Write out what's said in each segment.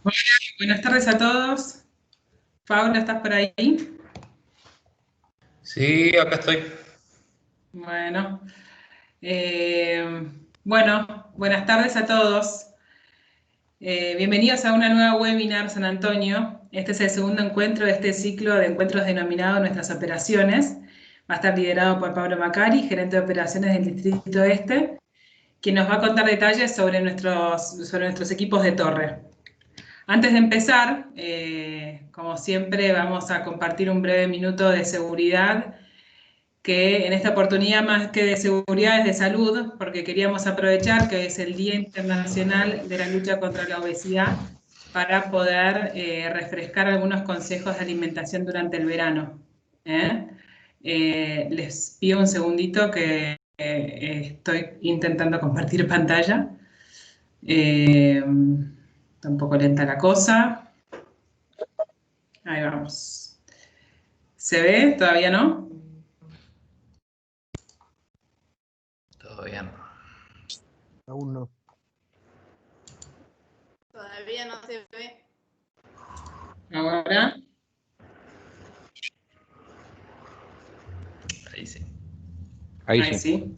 Hola, buenas tardes a todos. Paula, ¿estás por ahí? Sí, acá estoy. Bueno, eh, buenas tardes a todos. Bienvenidos a una nueva webinar San Antonio. Este es el segundo encuentro de este ciclo de encuentros denominado Nuestras Operaciones. Va a estar liderado por Pablo Macari, gerente de operaciones del Distrito Este, quien nos va a contar detalles sobre nuestros equipos de torre. Antes de empezar, como siempre, vamos a compartir un breve minuto de seguridad, que en esta oportunidad más que de seguridad es de salud, porque queríamos aprovechar que es el Día Internacional de la Lucha contra la Obesidad para poder refrescar algunos consejos de alimentación durante el verano. ¿eh? Les pido un segundito que estoy intentando compartir pantalla. Está un poco lenta la cosa. Ahí vamos. ¿Se ve? ¿Todavía no? Todavía no. Aún no. Todavía no se ve. Ahora. Ahí sí. Ahí sí.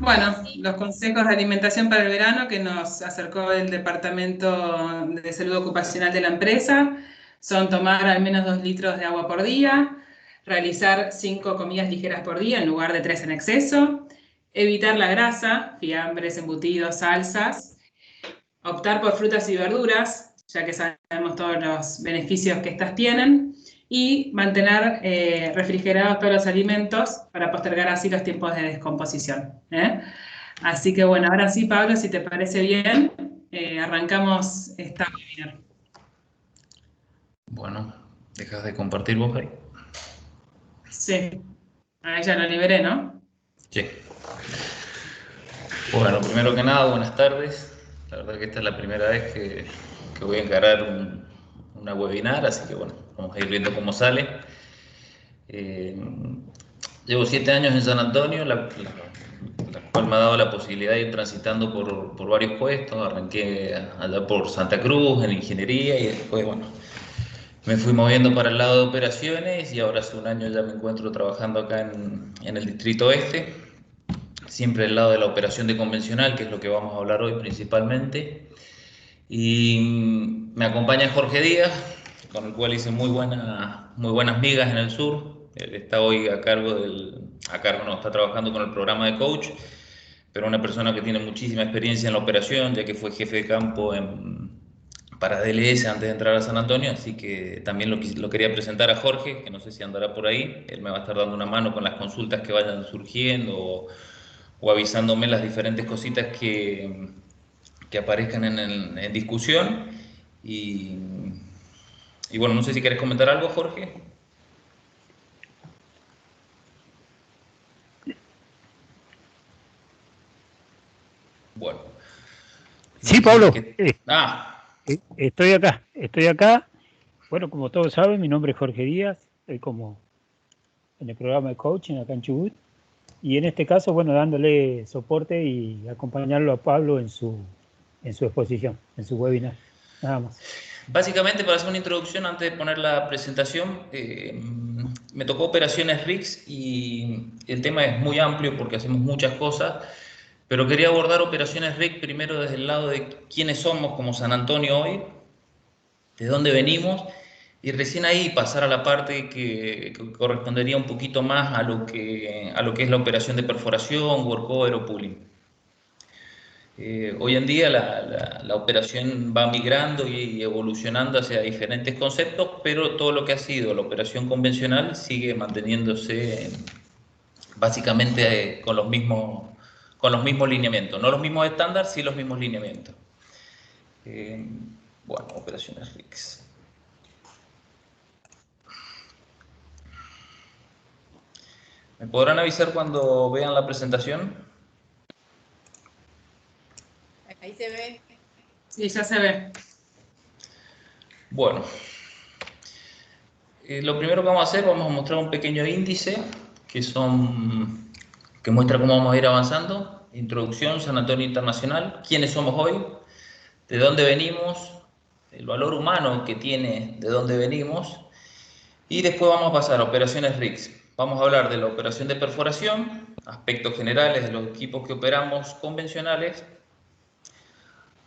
Bueno, los consejos de alimentación para el verano que nos acercó el Departamento de Salud Ocupacional de la empresa son tomar al menos 2 litros de agua por día, realizar 5 comidas ligeras por día en lugar de 3 en exceso, evitar la grasa, fiambres, embutidos, salsas, optar por frutas y verduras, ya que sabemos todos los beneficios que estas tienen, y mantener refrigerados todos los alimentos para postergar así los tiempos de descomposición. Así que bueno, ahora sí, Pablo, si te parece bien, arrancamos esta webinar. Bueno, dejas de compartir vos ahí. Sí, ahí ya lo liberé, ¿no? Sí. Bueno, primero que nada, buenas tardes. La verdad que esta es la primera vez que voy a encarar una webinar, así que bueno, vamos a ir viendo cómo sale. Llevo 7 años en San Antonio, la cual me ha dado la posibilidad de ir transitando por varios puestos. Arranqué allá por Santa Cruz en ingeniería y después, bueno, me fui moviendo para el lado de operaciones y ahora hace un año ya me encuentro trabajando acá en el Distrito Este, siempre del lado de la operación de convencional, que es lo que vamos a hablar hoy principalmente. Y me acompaña Jorge Díaz, con el cual hice muy buenas migas en el sur. Él está hoy no, está trabajando con el programa de coach, pero una persona que tiene muchísima experiencia en la operación, ya que fue jefe de campo para DLS antes de entrar a San Antonio, así que también lo quería presentar a Jorge, que no sé si andará por ahí. Él me va a estar dando una mano con las consultas que vayan surgiendo o avisándome las diferentes cositas que aparezcan en discusión. Y, y bueno, no sé si querés comentar algo, Jorge. Bueno. Sí, No sé Pablo, qué... estoy acá. Bueno, como todos saben, mi nombre es Jorge Díaz, estoy como en el programa de coaching acá en Chubut. Y en este caso, bueno, dándole soporte y acompañarlo a Pablo en su exposición, en su webinar, nada más. Básicamente, para hacer una introducción, antes de poner la presentación, me tocó operaciones RICS y el tema es muy amplio porque hacemos muchas cosas, pero quería abordar operaciones RIC primero desde el lado de quiénes somos como San Antonio hoy, de dónde venimos, y recién ahí pasar a la parte que correspondería un poquito más a lo que es la operación de perforación, workover o pooling. Hoy en día la operación va migrando y evolucionando hacia diferentes conceptos, pero todo lo que ha sido la operación convencional sigue manteniéndose básicamente con los mismos lineamientos. No los mismos estándares, sí los mismos lineamientos. Bueno, operaciones RICS. ¿Me podrán avisar cuando vean la presentación? Ahí se ve. Sí, ya se ve. Bueno, lo primero que vamos a hacer, vamos a mostrar un pequeño índice que muestra cómo vamos a ir avanzando. Introducción, San Antonio Internacional, quiénes somos hoy, de dónde venimos, el valor humano que tiene de dónde venimos, y después vamos a pasar a operaciones RICS. Vamos a hablar de la operación de perforación, aspectos generales de los equipos que operamos convencionales,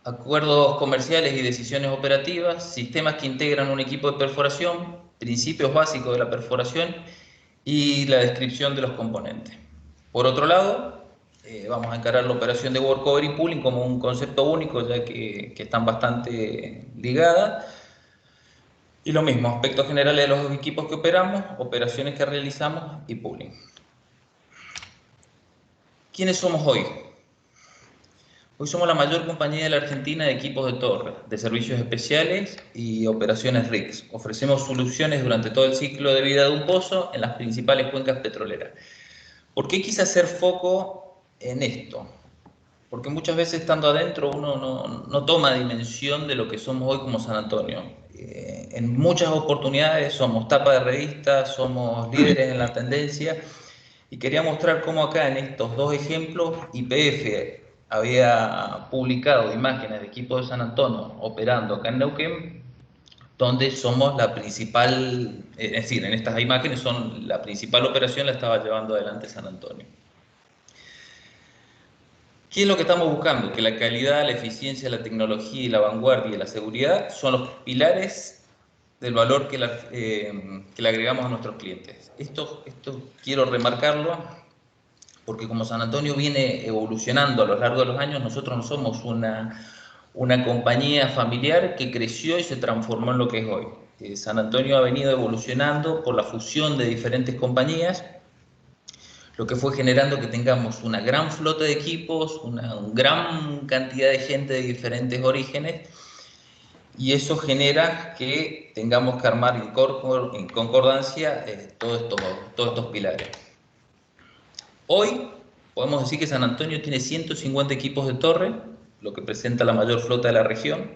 acuerdos comerciales y decisiones operativas, sistemas que integran un equipo de perforación, principios básicos de la perforación y la descripción de los componentes. Por otro lado, vamos a encarar la operación de workover y pooling como un concepto único, ya que están bastante ligadas. Y lo mismo, aspectos generales de los equipos que operamos, operaciones que realizamos y pooling. ¿Quiénes somos hoy? Hoy somos la mayor compañía de la Argentina de equipos de torre, de servicios especiales y operaciones RICS. Ofrecemos soluciones durante todo el ciclo de vida de un pozo en las principales cuencas petroleras. ¿Por qué quise hacer foco en esto? Porque muchas veces estando adentro uno no toma dimensión de lo que somos hoy como San Antonio. En muchas oportunidades somos tapa de revistas, somos líderes en la tendencia, y quería mostrar cómo acá en estos dos ejemplos YPF había publicado imágenes de equipos de San Antonio operando acá en Neuquén, donde somos la principal, es decir, en estas imágenes son la principal operación la estaba llevando adelante San Antonio. ¿Qué es lo que estamos buscando? Que la calidad, la eficiencia, la tecnología y la vanguardia y la seguridad son los pilares del valor que le agregamos a nuestros clientes. Esto quiero remarcarlo porque como San Antonio viene evolucionando a lo largo de los años, nosotros no somos una compañía familiar que creció y se transformó en lo que es hoy. San Antonio ha venido evolucionando por la fusión de diferentes compañías, lo que fue generando que tengamos una gran flota de equipos, una gran cantidad de gente de diferentes orígenes, y eso genera que tengamos que armar en concordancia todos estos pilares. Hoy podemos decir que San Antonio tiene 150 equipos de torre, lo que presenta la mayor flota de la región.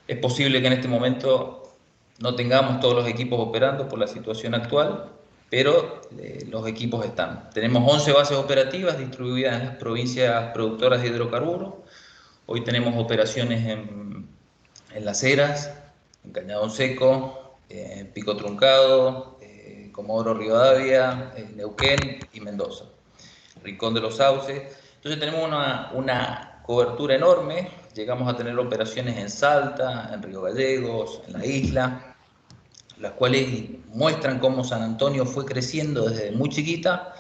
Es posible que en este momento no tengamos todos los equipos operando por la situación actual, pero los equipos están. Tenemos 11 bases operativas distribuidas en las provincias productoras de hidrocarburos. Hoy tenemos operaciones en Las Heras, en Cañadón Seco, Pico Truncado, Comodoro Rivadavia, Neuquén y Mendoza, Rincón de los Sauces. Entonces tenemos una cobertura enorme. Llegamos a tener operaciones en Salta, en Río Gallegos, en la isla, las cuales muestran cómo San Antonio fue creciendo desde muy chiquita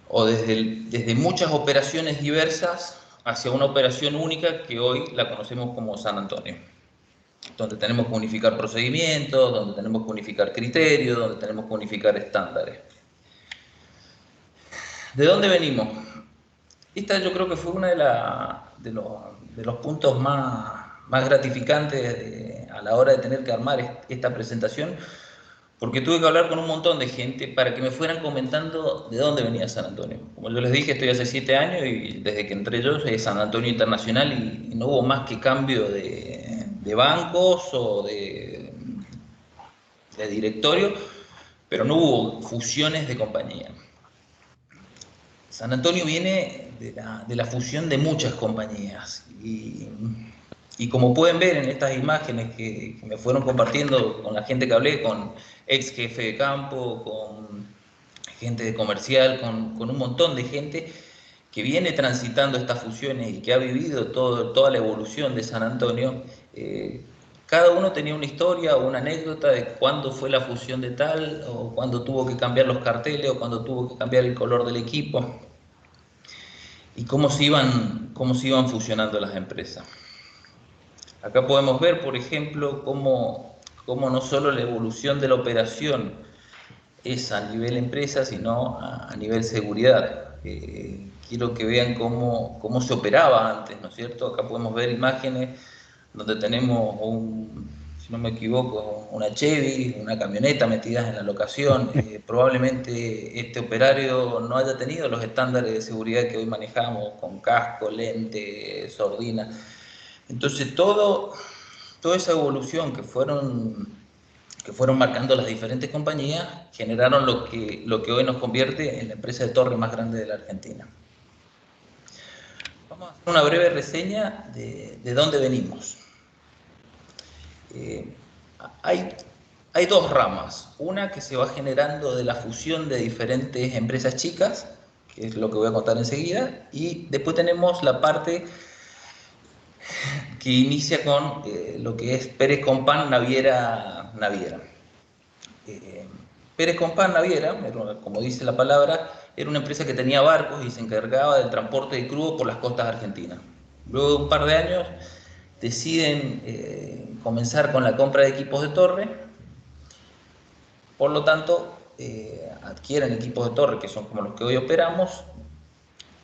o desde muchas operaciones diversas hacia una operación única que hoy la conocemos como San Antonio, donde tenemos que unificar procedimientos, donde tenemos que unificar criterios, donde tenemos que unificar estándares. ¿De dónde venimos? Esta yo creo que fue uno de los puntos más gratificantes a la hora de tener que armar esta presentación, porque tuve que hablar con un montón de gente para que me fueran comentando de dónde venía San Antonio. Como yo les dije, estoy hace 7 años y desde que entré yo soy San Antonio Internacional y no hubo más que cambio de bancos o de directorio, pero no hubo fusiones de compañía. San Antonio viene de la fusión de muchas compañías y como pueden ver en estas imágenes que me fueron compartiendo con la gente que hablé, con ex jefe de campo, con gente de comercial, con un montón de gente que viene transitando estas fusiones y que ha vivido toda la evolución de San Antonio, cada uno tenía una historia o una anécdota de cuándo fue la fusión de tal, o cuándo tuvo que cambiar los carteles, o cuándo tuvo que cambiar el color del equipo, y cómo se iban fusionando las empresas. Acá podemos ver, por ejemplo, cómo no solo la evolución de la operación es a nivel empresa, sino a nivel seguridad. Quiero que vean cómo se operaba antes, ¿no es cierto? Acá podemos ver imágenes donde tenemos, si no me equivoco, una Chevy, una camioneta metidas en la locación. Probablemente este operario no haya tenido los estándares de seguridad que hoy manejamos, con casco, lente, sordina. Entonces toda esa evolución que fueron marcando las diferentes compañías generaron lo que hoy nos convierte en la empresa de torre más grande de la Argentina. Vamos a hacer una breve reseña de dónde venimos. Hay dos ramas. Una que se va generando de la fusión de diferentes empresas chicas, que es lo que voy a contar enseguida, y después tenemos la parte que inicia con lo que es Pérez Compán Naviera. Pérez Compán Naviera, como dice la palabra, era una empresa que tenía barcos y se encargaba del transporte de crudo por las costas argentinas. Luego de un par de años deciden comenzar con la compra de equipos de torre. Por lo tanto, adquieren equipos de torre que son como los que hoy operamos,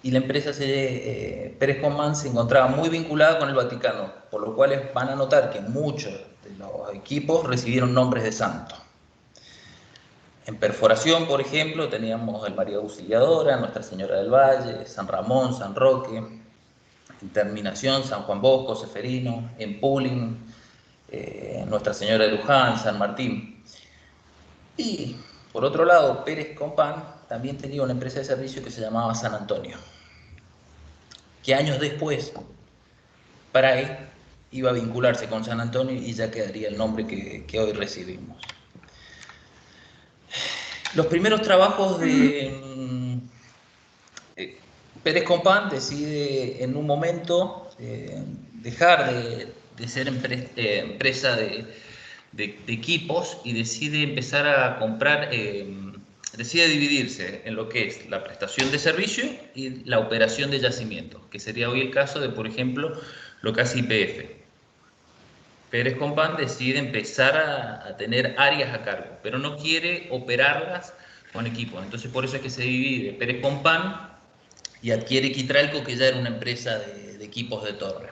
y la empresa Pérez Compán se encontraba muy vinculada con el Vaticano, por lo cual van a notar que muchos de los equipos recibieron nombres de santos. En perforación, por ejemplo, teníamos el María Auxiliadora, Nuestra Señora del Valle, San Ramón, San Roque. En terminación, San Juan Bosco, Seferino. En pooling, Nuestra Señora de Luján, San Martín. Y, por otro lado, Pérez Compán también tenía una empresa de servicio que se llamaba San Antonio, que años después, Pray iba a vincularse con San Antonio y ya quedaría el nombre que hoy recibimos. Los primeros trabajos de Pérez Compán decide en un momento dejar de ser empresa de equipos y decide empezar a comprar, decide dividirse en lo que es la prestación de servicio y la operación de yacimientos, que sería hoy el caso de, por ejemplo, lo que hace YPF. Pérez Compán decide empezar a tener áreas a cargo, pero no quiere operarlas con equipos. Entonces, por eso es que se divide Pérez Compán y adquiere Quitralco, que ya era una empresa de equipos de torre.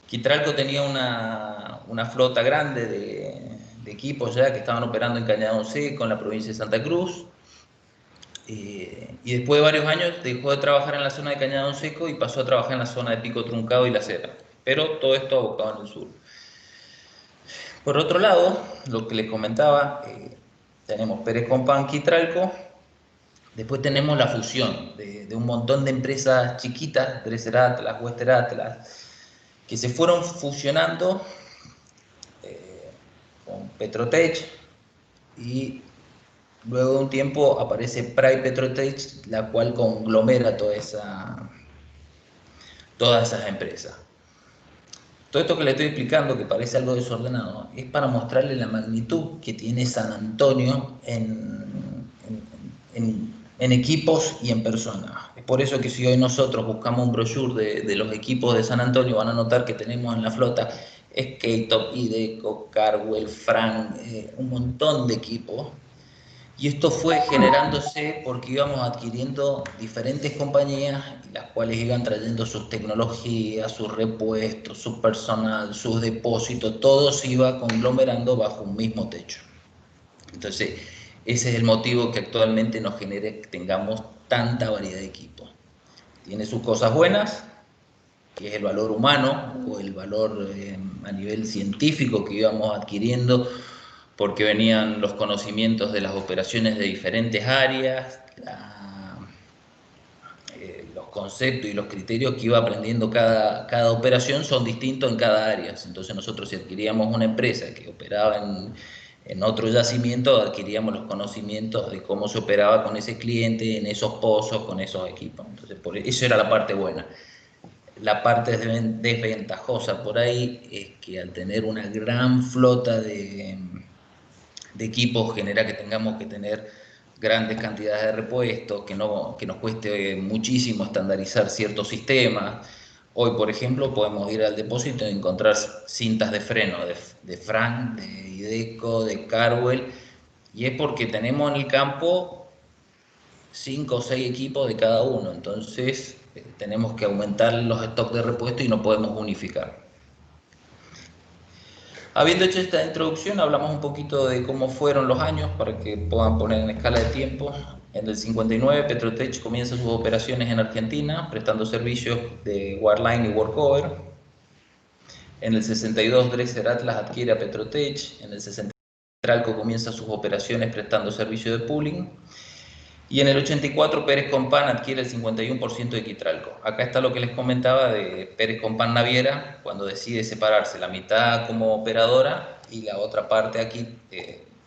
Quitralco tenía una flota grande de equipos ya que estaban operando en Cañadón Seco, en la provincia de Santa Cruz. Y después de varios años dejó de trabajar en la zona de Cañadón Seco y pasó a trabajar en la zona de Pico Truncado y La Serra. Pero todo esto abocado en el sur. Por otro lado, lo que les comentaba, tenemos Pérez Compán, Quitralco. Después tenemos la fusión de un montón de empresas chiquitas, Dresser Atlas, Wester Atlas, que se fueron fusionando con Petrotech, y luego de un tiempo aparece Pray Petrotech, la cual conglomera todas esas empresas. Todo esto que le estoy explicando, que parece algo desordenado, es para mostrarle la magnitud que tiene San Antonio en equipos y en personas. Es por eso que si hoy nosotros buscamos un brochure de los equipos de San Antonio, van a notar que tenemos en la flota Skate-Top, Ideco, Carwell, Frank, un montón de equipos. Y esto fue generándose porque íbamos adquiriendo diferentes compañías, las cuales iban trayendo sus tecnologías, sus repuestos, su personal, sus depósitos, todo se iba conglomerando bajo un mismo techo. Entonces, ese es el motivo que actualmente nos genere que tengamos tanta variedad de equipos. Tiene sus cosas buenas, que es el valor humano o el valor a nivel científico que íbamos adquiriendo, porque venían los conocimientos de las operaciones de diferentes áreas, los conceptos y los criterios que iba aprendiendo cada operación son distintos en cada área. Entonces nosotros, si adquiríamos una empresa que operaba en otro yacimiento, adquiríamos los conocimientos de cómo se operaba con ese cliente, en esos pozos, con esos equipos. Entonces, eso era la parte buena. La parte desventajosa por ahí es que al tener una gran flota de equipos genera que tengamos que tener grandes cantidades de repuestos, que nos cueste muchísimo estandarizar ciertos sistemas. Hoy, por ejemplo, podemos ir al depósito y encontrar cintas de freno de Frank, de Ideco, de Carwell, y es porque tenemos en el campo 5 o 6 equipos de cada uno. Entonces tenemos que aumentar los stocks de repuesto y no podemos unificar. Habiendo hecho esta introducción, hablamos un poquito de cómo fueron los años para que puedan poner en escala de tiempo. En el 59, Petrotech comienza sus operaciones en Argentina, prestando servicios de wireline y workover. En el 62, Dresser Atlas adquiere a Petrotech. En el 63, Tralco comienza sus operaciones prestando servicio de pooling. Y en el 84 Pérez Compán adquiere el 51% de Quitralco. Acá está lo que les comentaba de Pérez Compán Naviera, cuando decide separarse, la mitad como operadora y la otra parte aquí,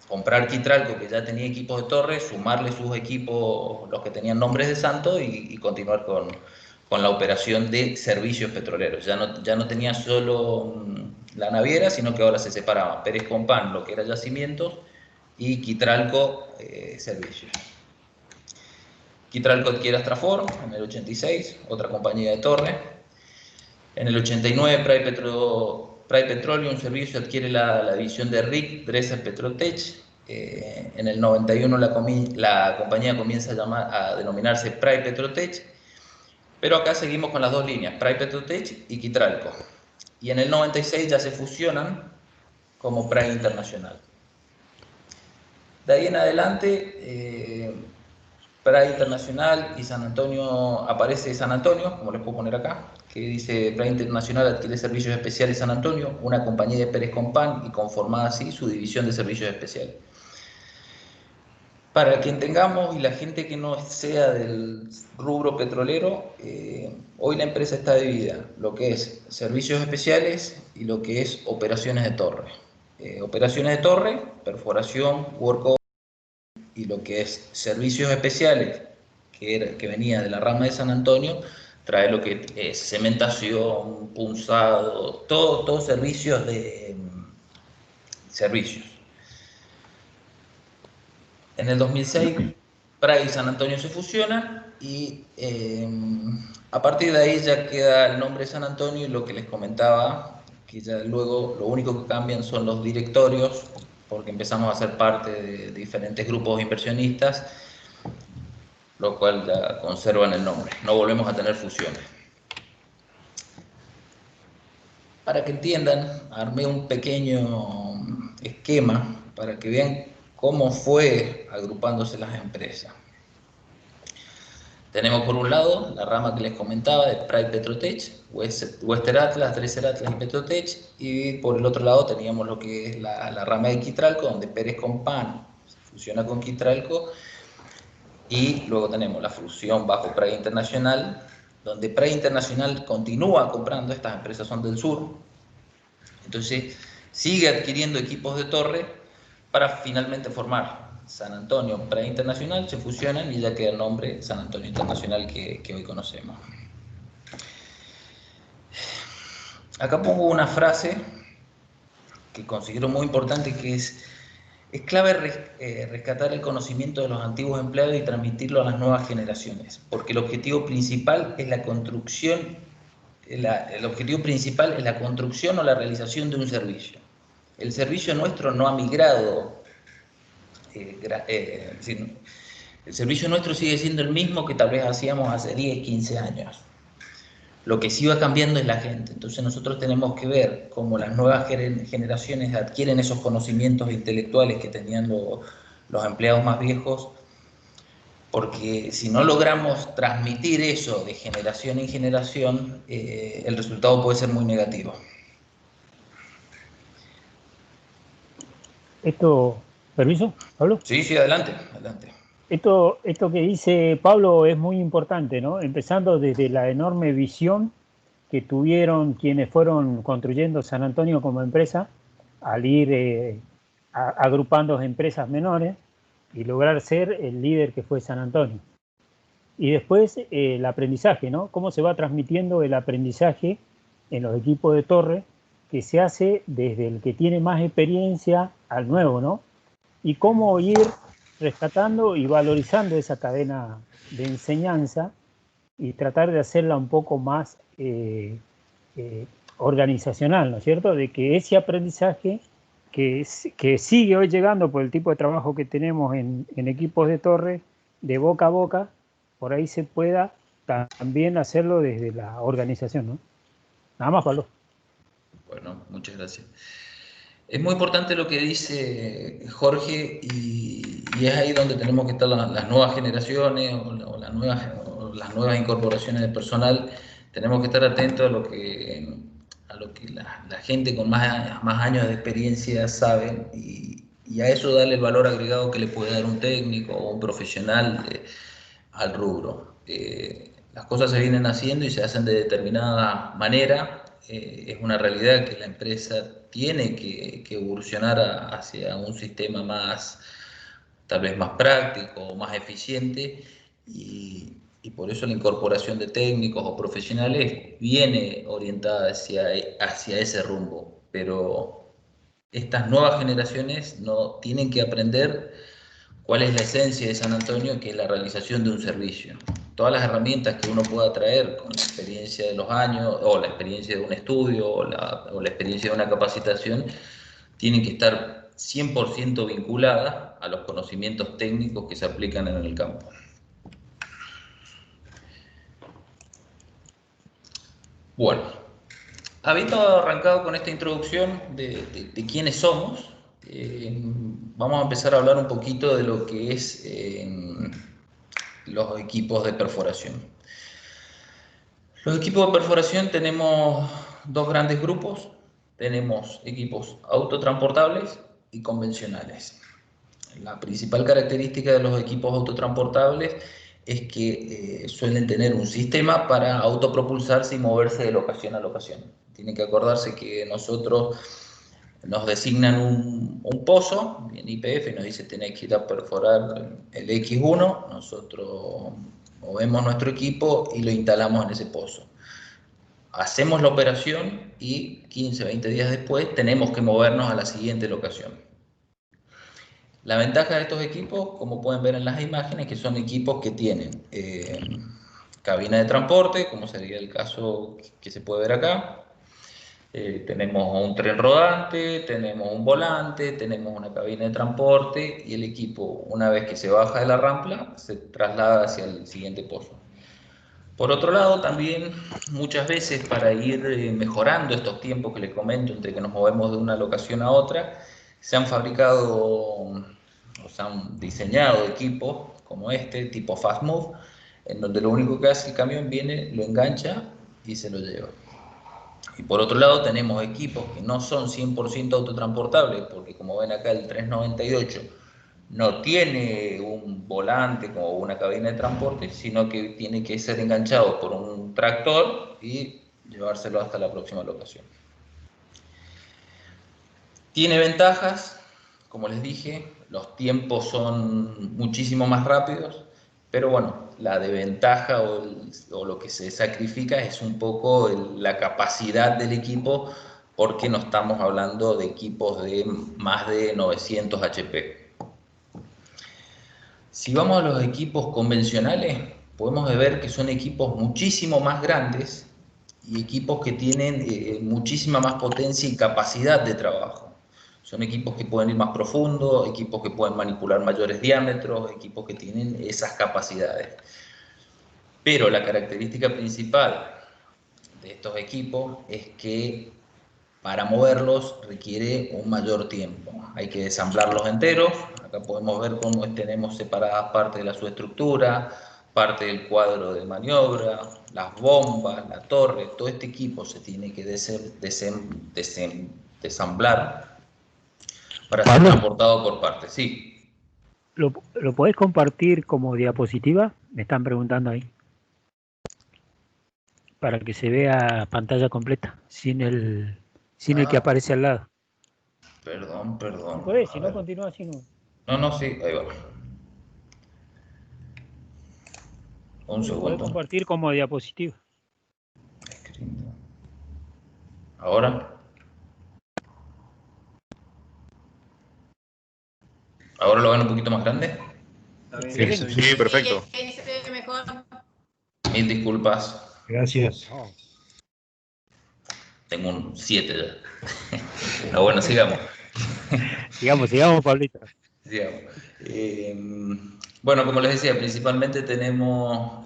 comprar Quitralco, que ya tenía equipos de torre, sumarle sus equipos, los que tenían nombres de santo, y continuar con la operación de servicios petroleros. Ya no tenía solo la naviera, sino que ahora se separaba Pérez Compán, lo que era yacimientos, y Quitralco, servicios. Quitralco adquiere Astrafor en el 86, otra compañía de torre. En el 89, Pride Petroleum Servicio adquiere la división de RIC, Dresser Petrotech. En el 91 la compañía comienza a denominarse Pride Petrotech, pero acá seguimos con las dos líneas, Pride Petrotech y Quitralco. Y en el 96 ya se fusionan como Pride Internacional. De ahí en adelante, Pride Internacional y San Antonio, aparece San Antonio, como les puedo poner acá, que dice Pride Internacional adquiere servicios especiales San Antonio, una compañía de Pérez Compán, y conformada así su división de servicios especiales. Para quien tengamos y la gente que no sea del rubro petrolero, hoy la empresa está dividida, lo que es servicios especiales y lo que es operaciones de torre. Operaciones de torre, perforación, workover, y lo que es servicios especiales, que venía de la rama de San Antonio, trae lo que es cementación, punzado, todos servicios de servicios. En el 2006, Pride y San Antonio se fusionan y a partir de ahí ya queda el nombre San Antonio, y lo que les comentaba, que ya luego lo único que cambian son los directorios, porque empezamos a ser parte de diferentes grupos inversionistas, lo cual ya conservan el nombre. No volvemos a tener fusiones. Para que entiendan, armé un pequeño esquema para que vean cómo fue agrupándose las empresas. Tenemos por un lado la rama que les comentaba de Pride Petrotech, Western Atlas, Dresser Atlas y Petrotech, y por el otro lado teníamos lo que es la rama de Quitralco, donde Pérez Compán fusiona con Quitralco, y luego tenemos la fusión bajo Pride Internacional, donde Pride Internacional continúa comprando, estas empresas son del sur, entonces sigue adquiriendo equipos de torre para finalmente formar San Antonio Pride Internacional, se fusionan y ya queda el nombre San Antonio Internacional que hoy conocemos. Acá pongo una frase que considero muy importante, que es clave rescatar el conocimiento de los antiguos empleados y transmitirlo a las nuevas generaciones, porque el objetivo principal es la construcción, el objetivo principal es la construcción o la realización de un servicio. El servicio nuestro no ha migrado, el servicio nuestro sigue siendo el mismo que tal vez hacíamos hace 10, 15 años. Lo que sí va cambiando es la gente. Entonces nosotros tenemos que ver cómo las nuevas generaciones adquieren esos conocimientos intelectuales que tenían los empleados más viejos, porque si no logramos transmitir eso de generación en generación, el resultado puede ser muy negativo. ¿Permiso, Pablo? Sí, adelante, adelante. Esto que dice Pablo es muy importante, ¿no? Empezando desde la enorme visión que tuvieron quienes fueron construyendo San Antonio como empresa, al ir agrupando empresas menores y lograr ser el líder que fue San Antonio. Y después el aprendizaje, ¿no? Cómo se va transmitiendo el aprendizaje en los equipos de torre, que se hace desde el que tiene más experiencia al nuevo, ¿no? Y cómo ir rescatando y valorizando esa cadena de enseñanza y tratar de hacerla un poco más organizacional, ¿no es cierto? De que ese aprendizaje que sigue hoy llegando por el tipo de trabajo que tenemos en equipos de torre, de boca a boca, por ahí se pueda también hacerlo desde la organización, ¿no? Nada más, Pablo. Bueno, muchas gracias. Es muy importante lo que dice Jorge, y es ahí donde tenemos que estar las nuevas generaciones o las nuevas incorporaciones de personal. Tenemos que estar atentos a lo que la gente con más años de experiencia sabe, y y a eso darle el valor agregado que le puede dar un técnico o un profesional al rubro. Las cosas se vienen haciendo y se hacen de determinada manera. Es una realidad que la empresa tiene que evolucionar hacia un sistema más, tal vez más práctico, más eficiente, y por eso la incorporación de técnicos o profesionales viene orientada hacia ese rumbo. Pero estas nuevas generaciones no tienen que aprender cuál es la esencia de San Antonio, que es la realización de un servicio. Todas las herramientas que uno pueda traer con la experiencia de los años, o la experiencia de un estudio, o la experiencia de una capacitación, tienen que estar 100% vinculadas a los conocimientos técnicos que se aplican en el campo. Bueno, habiendo arrancado con esta introducción de quiénes somos, vamos a empezar a hablar un poquito de lo que es los equipos de perforación. Los equipos de perforación tenemos dos grandes grupos. Tenemos equipos autotransportables y convencionales. La principal característica de los equipos autotransportables es que suelen tener un sistema para autopropulsarse y moverse de locación a locación. Tienen que acordarse que nosotros nos designan un pozo, en YPF nos dice tenés que ir a perforar el X1, nosotros movemos nuestro equipo y lo instalamos en ese pozo. Hacemos la operación y 15, 20 días después tenemos que movernos a la siguiente locación. La ventaja de estos equipos, como pueden ver en las imágenes, que son equipos que tienen cabina de transporte, como sería el caso que se puede ver acá. Tenemos un tren rodante, tenemos un volante, tenemos una cabina de transporte y el equipo, una vez que se baja de la rampa, se traslada hacia el siguiente pozo. Por otro lado, también muchas veces para ir mejorando estos tiempos que les comento entre que nos movemos de una locación a otra, se han fabricado o se han diseñado equipos como este, tipo Fast Move, en donde lo único que hace el camión viene, lo engancha y se lo lleva. Y por otro lado tenemos equipos que no son 100% autotransportables, porque como ven acá el 398 no tiene un volante como una cabina de transporte, sino que tiene que ser enganchado por un tractor y llevárselo hasta la próxima locación. Tiene ventajas, como les dije, los tiempos son muchísimo más rápidos, pero bueno, la desventaja o lo que se sacrifica es un poco la capacidad del equipo, porque no estamos hablando de equipos de más de 900 HP. Si vamos a los equipos convencionales, podemos ver que son equipos muchísimo más grandes y equipos que tienen muchísima más potencia y capacidad de trabajo. Son equipos que pueden ir más profundo, equipos que pueden manipular mayores diámetros, equipos que tienen esas capacidades. Pero la característica principal de estos equipos es que para moverlos requiere un mayor tiempo. Hay que desamblarlos enteros. Acá podemos ver cómo tenemos separadas parte de la subestructura, parte del cuadro de maniobra, las bombas, la torre. Todo este equipo se tiene que desamblar para ser transportado por partes. Sí. ¿Lo podés compartir como diapositiva? Me están preguntando ahí. Para que se vea pantalla completa, sin el que aparece al lado. Perdón. Si podés, si no, continúa así. No, sí, ahí va. Un Lo podés segundo. compartir como diapositiva. Ahora. ¿Ahora lo ven un poquito más grande? Sí, perfecto. Sí, se ve mejor. Mil disculpas. Gracias. Tengo un 7 ya. No, bueno, sigamos. Sigamos, Pablito. Sigamos. Bueno, como les decía, principalmente tenemos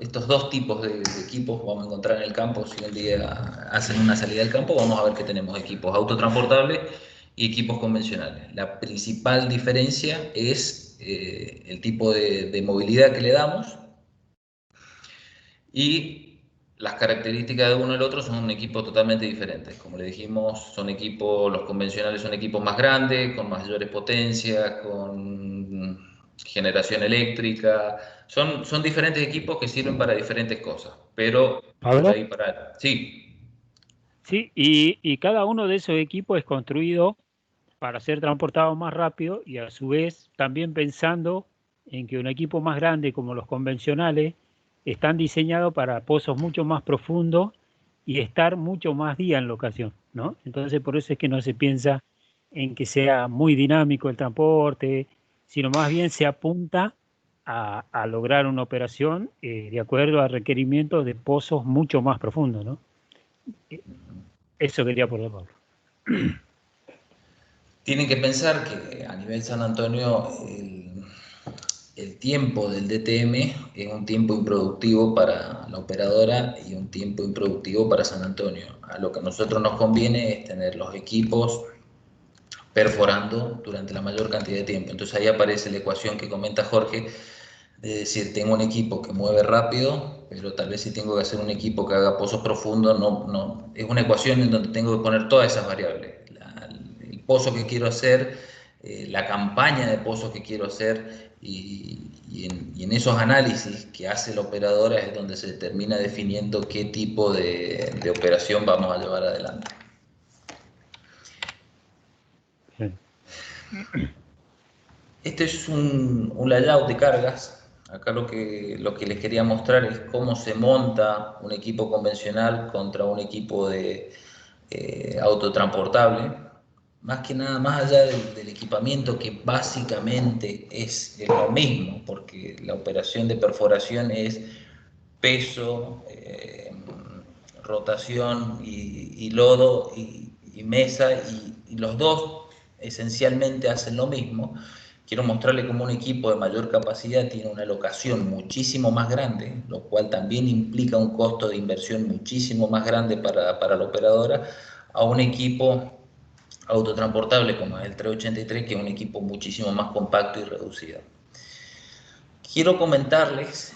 estos dos tipos de equipos. Vamos a encontrar en el campo. Si un día hacen una salida al campo, vamos a ver que tenemos equipos autotransportables y equipos convencionales. La principal diferencia es el tipo de movilidad que le damos y las características de uno y el otro son equipos totalmente diferentes. Como le dijimos, los convencionales son equipos más grandes, con mayores potencias, con generación eléctrica. Son diferentes equipos que sirven para diferentes cosas, pero por ¿Pablo? ahí para... Sí, Sí, y cada uno de esos equipos es construido para ser transportado más rápido y a su vez también pensando en que un equipo más grande como los convencionales están diseñados para pozos mucho más profundos y estar mucho más día en locación, ¿no? Entonces por eso es que no se piensa en que sea muy dinámico el transporte, sino más bien se apunta a lograr una operación de acuerdo a requerimientos de pozos mucho más profundos, ¿no? Eso quería por Pablo. tienen que pensar que a nivel San Antonio el tiempo del DTM es un tiempo improductivo para la operadora y un tiempo improductivo para San Antonio. A lo que a nosotros nos conviene es tener los equipos perforando durante la mayor cantidad de tiempo. Entonces ahí aparece la ecuación que comenta Jorge, de decir, tengo un equipo que mueve rápido, pero tal vez si tengo que hacer un equipo que haga pozos profundos, no. Es una ecuación en donde tengo que poner todas esas variables. El pozo que quiero hacer, la campaña de pozos que quiero hacer, y en esos análisis que hace la operadora es donde se termina definiendo qué tipo de operación vamos a llevar adelante. Sí. Este es un layout de cargas. Acá lo que les quería mostrar es cómo se monta un equipo convencional contra un equipo de autotransportable. Más que nada, más allá del equipamiento, que básicamente es lo mismo, porque la operación de perforación es peso, rotación y lodo y mesa, y los dos esencialmente hacen lo mismo. Quiero mostrarle cómo un equipo de mayor capacidad tiene una locación muchísimo más grande, lo cual también implica un costo de inversión muchísimo más grande para la operadora, a un equipo autotransportable como es el 383, que es un equipo muchísimo más compacto y reducido. Quiero comentarles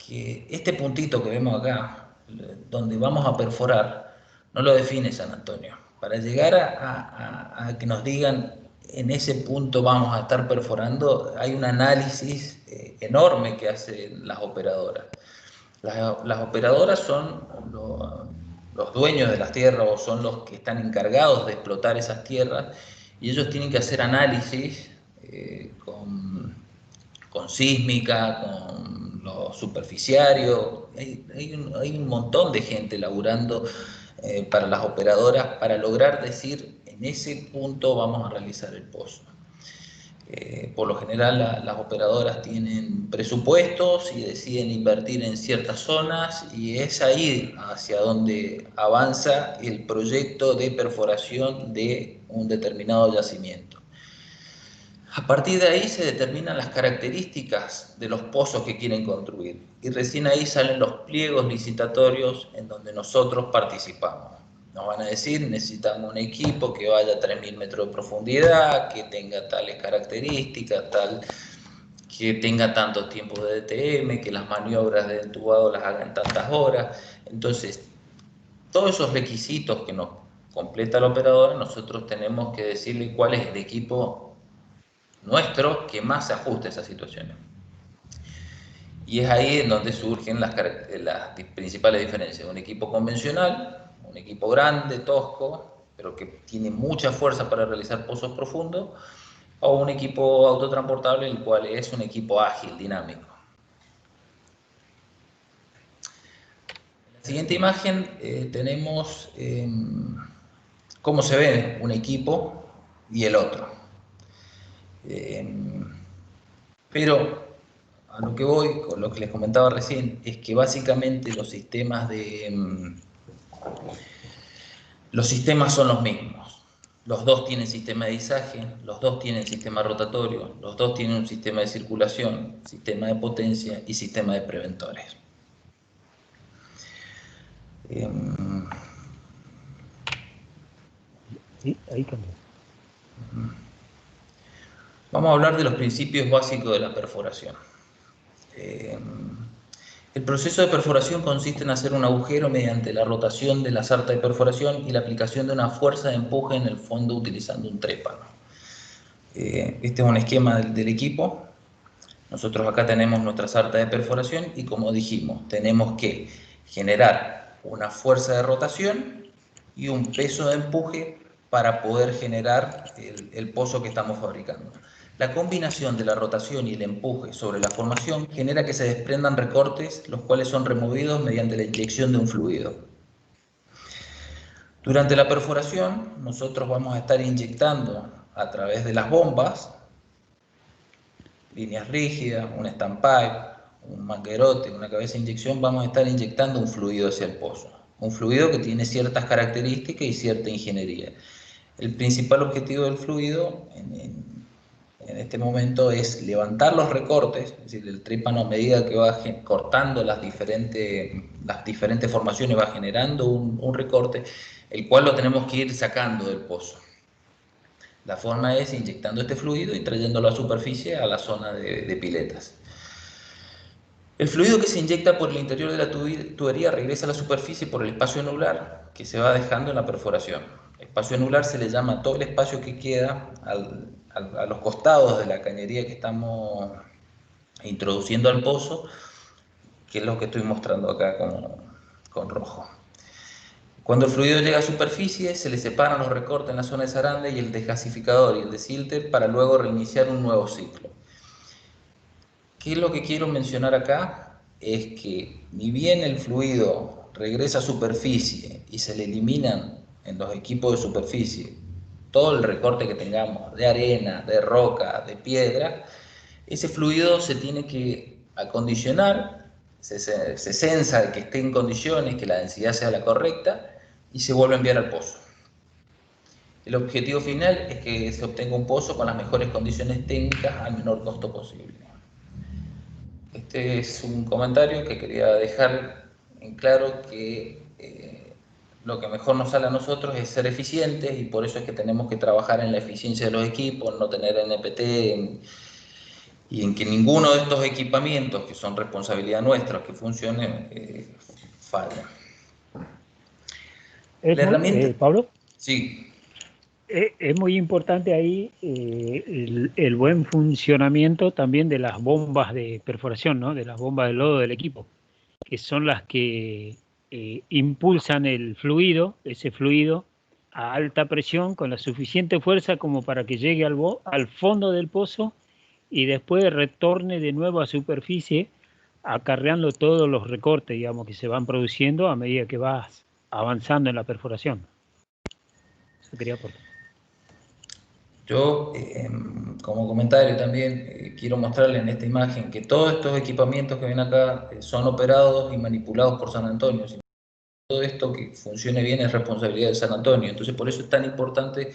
que este puntito que vemos acá, donde vamos a perforar, no lo define San Antonio. Para llegar a que nos digan en ese punto vamos a estar perforando, hay un análisis enorme que hacen las operadoras. Las operadoras son los dueños de las tierras, o son los que están encargados de explotar esas tierras, y ellos tienen que hacer análisis con sísmica, con los superficiarios. Hay un montón de gente laburando para las operadoras para lograr decir en ese punto vamos a realizar el pozo. Por lo general las operadoras tienen presupuestos y deciden invertir en ciertas zonas, y es ahí hacia donde avanza el proyecto de perforación de un determinado yacimiento. A partir de ahí se determinan las características de los pozos que quieren construir, y recién ahí salen los pliegos licitatorios en donde nosotros participamos. Nos van a decir, necesitamos un equipo que vaya a 3.000 metros de profundidad, que tenga tales características, que tenga tantos tiempos de DTM, que las maniobras de entubado las hagan tantas horas. Entonces, todos esos requisitos que nos completa la operadora, nosotros tenemos que decirle cuál es el equipo nuestro que más se ajuste a esas situaciones. Y es ahí en donde surgen las principales diferencias. Un equipo convencional, un equipo grande, tosco, pero que tiene mucha fuerza para realizar pozos profundos, o un equipo autotransportable, el cual es un equipo ágil, dinámico. En la siguiente imagen tenemos cómo se ve un equipo y el otro. Pero a lo que voy, con lo que les comentaba recién, es que básicamente los sistemas son los mismos. Los dos tienen sistema de izaje, los dos tienen sistema rotatorio, los dos tienen un sistema de circulación, sistema de potencia y sistema de preventores. Sí, ahí cambió. Vamos a hablar de los principios básicos de la perforación. El proceso de perforación consiste en hacer un agujero mediante la rotación de la sarta de perforación y la aplicación de una fuerza de empuje en el fondo utilizando un trépano. Este es un esquema del equipo. Nosotros acá tenemos nuestra sarta de perforación y, como dijimos, tenemos que generar una fuerza de rotación y un peso de empuje para poder generar el pozo que estamos fabricando. La combinación de la rotación y el empuje sobre la formación genera que se desprendan recortes, los cuales son removidos mediante la inyección de un fluido. Durante la perforación, nosotros vamos a estar inyectando a través de las bombas, líneas rígidas, un stand pipe, un manguerote, una cabeza de inyección, vamos a estar inyectando un fluido hacia el pozo. Un fluido que tiene ciertas características y cierta ingeniería. El principal objetivo del fluido en este momento es levantar los recortes, es decir, el trépano, a medida que va cortando las diferentes formaciones, va generando un recorte, el cual lo tenemos que ir sacando del pozo. La forma es inyectando este fluido y trayéndolo a superficie a la zona de piletas. El fluido que se inyecta por el interior de la tubería regresa a la superficie por el espacio anular que se va dejando en la perforación. Espacio anular se le llama todo el espacio que queda a los costados de la cañería que estamos introduciendo al pozo, que es lo que estoy mostrando acá con rojo. Cuando el fluido llega a superficie, se le separan los recortes en la zona de zarande y el desgasificador y el desilter para luego reiniciar un nuevo ciclo. ¿Qué es lo que quiero mencionar acá? Es que ni bien el fluido regresa a superficie y se le eliminan en los equipos de superficie todo el recorte que tengamos de arena, de roca, de piedra, ese fluido se tiene que acondicionar, se censa de que esté en condiciones, que la densidad sea la correcta y se vuelve a enviar al pozo. El objetivo final es que se obtenga un pozo con las mejores condiciones técnicas al menor costo posible. Este es un comentario que quería dejar en claro que lo que mejor nos sale a nosotros es ser eficientes y por eso es que tenemos que trabajar en la eficiencia de los equipos, no tener NPT y en que ninguno de estos equipamientos, que son responsabilidad nuestra, que funcionen, fallen. La herramienta... Pablo, Sí. es muy importante ahí el buen funcionamiento también de las bombas de perforación, ¿no? De las bombas de lodo del equipo, que son las que impulsan el fluido, ese fluido, a alta presión con la suficiente fuerza como para que llegue al fondo del pozo y después retorne de nuevo a superficie, acarreando todos los recortes, digamos, que se van produciendo a medida que vas avanzando en la perforación. Eso quería aportar. Yo, como comentario también, quiero mostrarles en esta imagen que todos estos equipamientos que ven acá son operados y manipulados por San Antonio. Todo esto que funcione bien es responsabilidad de San Antonio. Entonces, por eso es tan importante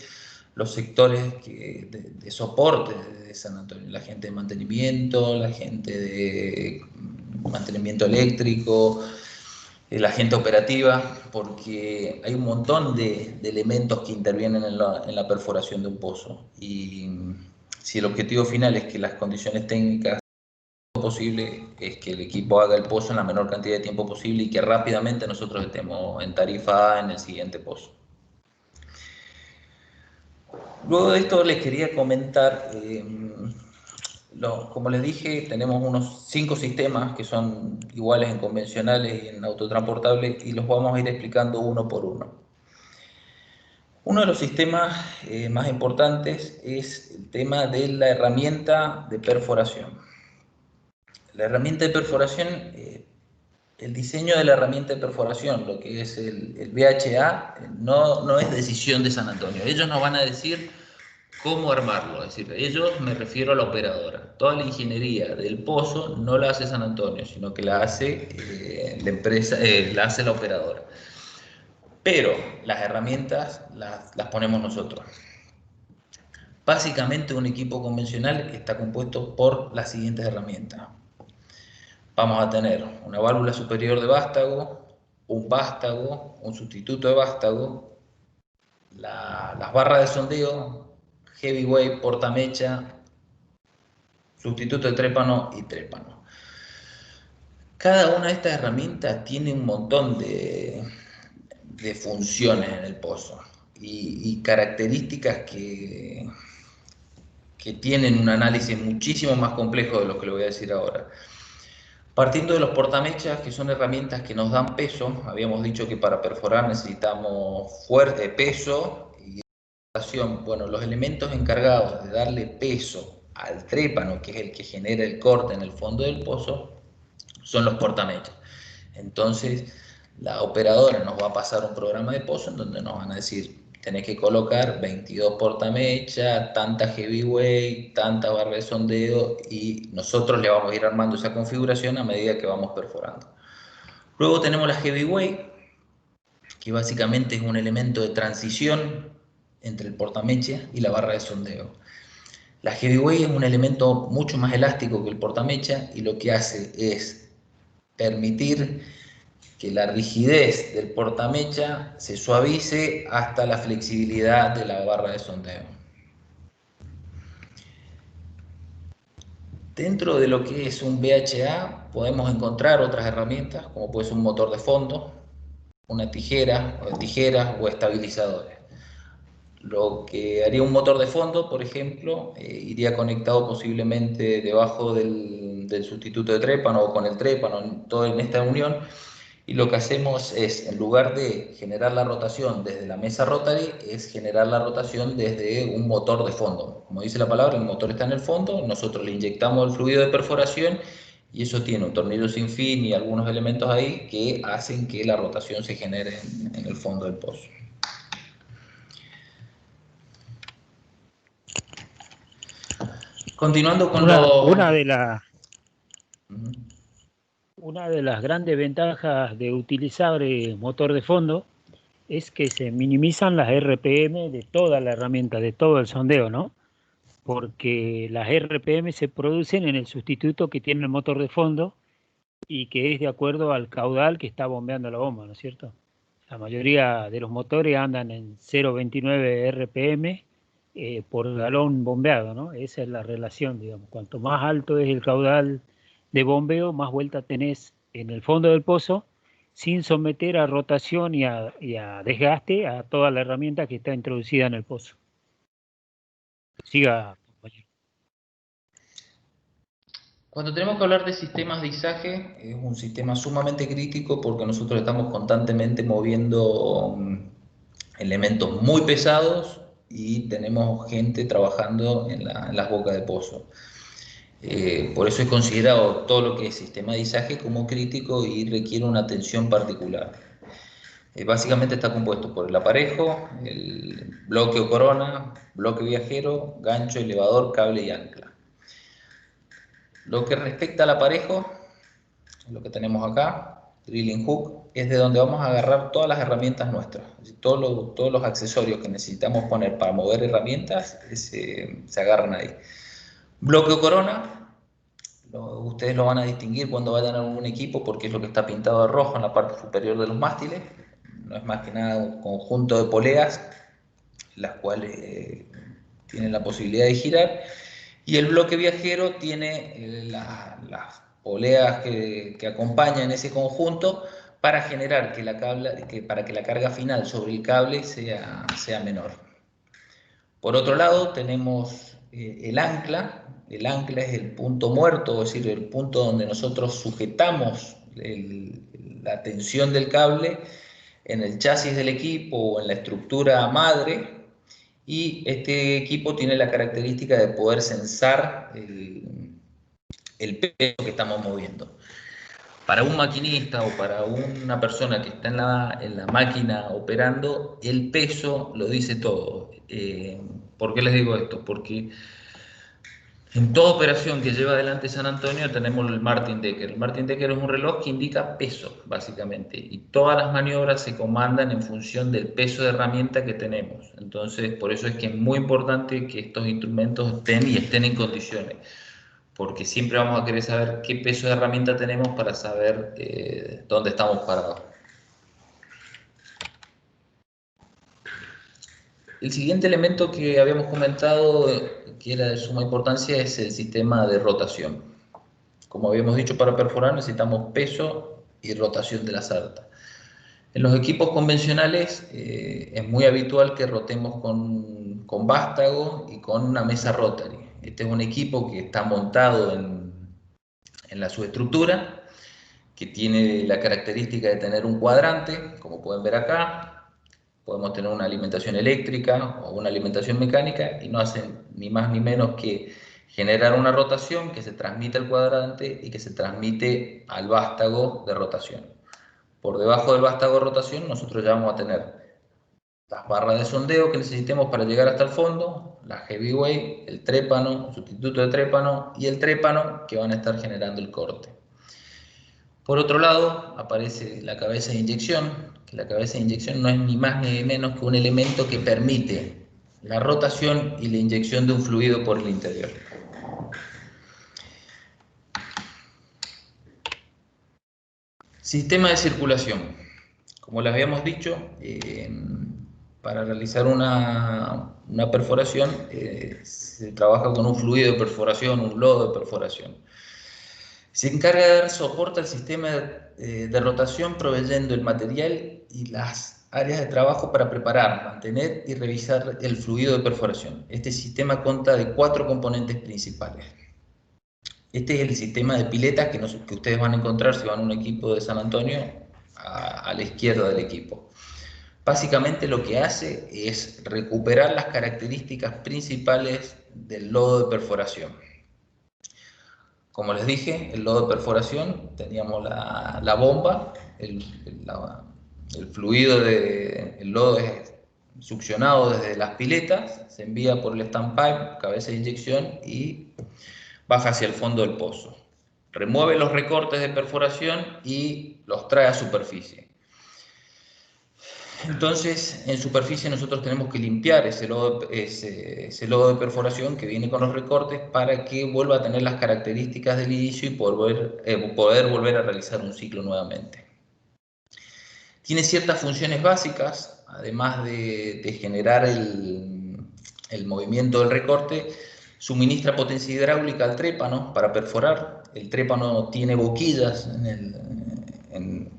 los sectores de soporte de San Antonio, la gente de mantenimiento, la gente de mantenimiento eléctrico, la gente operativa, porque hay un montón de elementos que intervienen en la perforación de un pozo. Y si el objetivo final es que las condiciones técnicas posible es que el equipo haga el pozo en la menor cantidad de tiempo posible y que rápidamente nosotros estemos en tarifa A en el siguiente pozo. Luego de esto les quería comentar, como les dije, tenemos unos 5 sistemas que son iguales en convencionales y en autotransportables y los vamos a ir explicando uno por uno. Uno de los sistemas más importantes es el tema de la herramienta de perforación. La herramienta de perforación, el diseño de la herramienta de perforación, lo que es el VHA, no es decisión de San Antonio. Ellos nos van a decir cómo armarlo, es decir, ellos, me refiero a la operadora. Toda la ingeniería del pozo no la hace San Antonio, sino que la hace la empresa, la hace la operadora. Pero las herramientas las ponemos nosotros. Básicamente un equipo convencional está compuesto por las siguientes herramientas. Vamos a tener una válvula superior de vástago, un vástago, un sustituto de vástago, las barras de sondeo, heavyweight, portamecha, sustituto de trépano y trépano. Cada una de estas herramientas tiene un montón de funciones en el pozo y características que tienen un análisis muchísimo más complejo de lo que le voy a decir ahora. Partiendo de los portamechas, que son herramientas que nos dan peso, habíamos dicho que para perforar necesitamos fuerte peso y rotación. Bueno, los elementos encargados de darle peso al trépano, que es el que genera el corte en el fondo del pozo, son los portamechas. Entonces, la operadora nos va a pasar un programa de pozo en donde nos van a decir, tenés que colocar 22 portamechas, tanta heavyweight, tanta barra de sondeo, y nosotros le vamos a ir armando esa configuración a medida que vamos perforando. Luego tenemos la heavyweight, que básicamente es un elemento de transición entre el portamecha y la barra de sondeo. La heavyweight es un elemento mucho más elástico que el portamecha y lo que hace es permitir que la rigidez del portamecha se suavice hasta la flexibilidad de la barra de sondeo. Dentro de lo que es un VHA podemos encontrar otras herramientas como puede ser un motor de fondo, una tijera o tijeras o estabilizadores. Lo que haría un motor de fondo, por ejemplo, iría conectado posiblemente debajo del sustituto de trépano o con el trépano, todo en esta unión. Y lo que hacemos es, en lugar de generar la rotación desde la mesa rotary, es generar la rotación desde un motor de fondo. Como dice la palabra, el motor está en el fondo, nosotros le inyectamos el fluido de perforación y eso tiene un tornillo sin fin y algunos elementos ahí que hacen que la rotación se genere en el fondo del pozo. Continuando con una de las grandes ventajas de utilizar motor de fondo es que se minimizan las RPM de toda la herramienta, de todo el sondeo, ¿no? Porque las RPM se producen en el sustituto que tiene el motor de fondo y que es de acuerdo al caudal que está bombeando la bomba, ¿no es cierto? La mayoría de los motores andan en 0,29 RPM por galón bombeado, ¿no? Esa es la relación, digamos. Cuanto más alto es el caudal de bombeo, más vuelta tenés en el fondo del pozo, sin someter a rotación y a desgaste a toda la herramienta que está introducida en el pozo. Siga, compañero. Cuando tenemos que hablar de sistemas de izaje, es un sistema sumamente crítico porque nosotros estamos constantemente moviendo elementos muy pesados y tenemos gente trabajando en las bocas de pozo. Por eso es considerado todo lo que es sistema de izaje como crítico y requiere una atención particular. Básicamente está compuesto por el aparejo, el bloque o corona, bloque viajero, gancho, elevador, cable y ancla. Lo que respecta al aparejo, lo que tenemos acá, drilling hook, es de donde vamos a agarrar todas las herramientas nuestras. Todos los accesorios que necesitamos poner para mover herramientas se agarran ahí. Bloque o corona, ustedes lo van a distinguir cuando vayan a un equipo porque es lo que está pintado de rojo en la parte superior de los mástiles. No es más que nada un conjunto de poleas, las cuales tienen la posibilidad de girar. Y el bloque viajero tiene las poleas que acompañan ese conjunto para generar para que la carga final sobre el cable sea menor. Por otro lado tenemos el ancla. El ancla es el punto muerto, es decir, el punto donde nosotros sujetamos la tensión del cable en el chasis del equipo o en la estructura madre, y este equipo tiene la característica de poder censar el peso que estamos moviendo. Para un maquinista o para una persona que está en la máquina operando, el peso lo dice todo. ¿Por qué les digo esto? Porque en toda operación que lleva adelante San Antonio tenemos el Martin Decker. El Martin Decker es un reloj que indica peso, básicamente, y todas las maniobras se comandan en función del peso de herramienta que tenemos. Entonces, por eso es que es muy importante que estos instrumentos estén en condiciones, porque siempre vamos a querer saber qué peso de herramienta tenemos para saber dónde estamos parados. El siguiente elemento que habíamos comentado, que era de suma importancia, es el sistema de rotación. Como habíamos dicho, para perforar necesitamos peso y rotación de la sarta. En los equipos convencionales es muy habitual que rotemos con vástago y con una mesa rotary. Este es un equipo que está montado en la subestructura, que tiene la característica de tener un cuadrante, como pueden ver acá. Podemos tener una alimentación eléctrica o una alimentación mecánica y no hacen ni más ni menos que generar una rotación que se transmite al cuadrante y que se transmite al vástago de rotación. Por debajo del vástago de rotación nosotros ya vamos a tener las barras de sondeo que necesitemos para llegar hasta el fondo, la heavyweight, el trépano, el sustituto de trépano y el trépano que van a estar generando el corte. Por otro lado aparece la cabeza de inyección, que la cabeza de inyección no es ni más ni menos que un elemento que permite la rotación y la inyección de un fluido por el interior. Sistema de circulación. Como les habíamos dicho, para realizar una perforación se trabaja con un fluido de perforación, un lodo de perforación. Se encarga de dar soporte al sistema de rotación proveyendo el material y las áreas de trabajo para preparar, mantener y revisar el fluido de perforación. Este sistema consta de 4 componentes principales. Este es el sistema de piletas que ustedes van a encontrar si van a un equipo de San Antonio a la izquierda del equipo. Básicamente lo que hace es recuperar las características principales del lodo de perforación. Como les dije, el lodo de perforación, teníamos la bomba, el fluido el lodo es succionado desde las piletas, se envía por el standpipe, cabeza de inyección y baja hacia el fondo del pozo. Remueve los recortes de perforación y los trae a superficie. Entonces, en superficie nosotros tenemos que limpiar ese lodo de perforación que viene con los recortes para que vuelva a tener las características del inicio y poder volver a realizar un ciclo nuevamente. Tiene ciertas funciones básicas, además de generar el movimiento del recorte, suministra potencia hidráulica al trépano para perforar. El trépano tiene boquillas en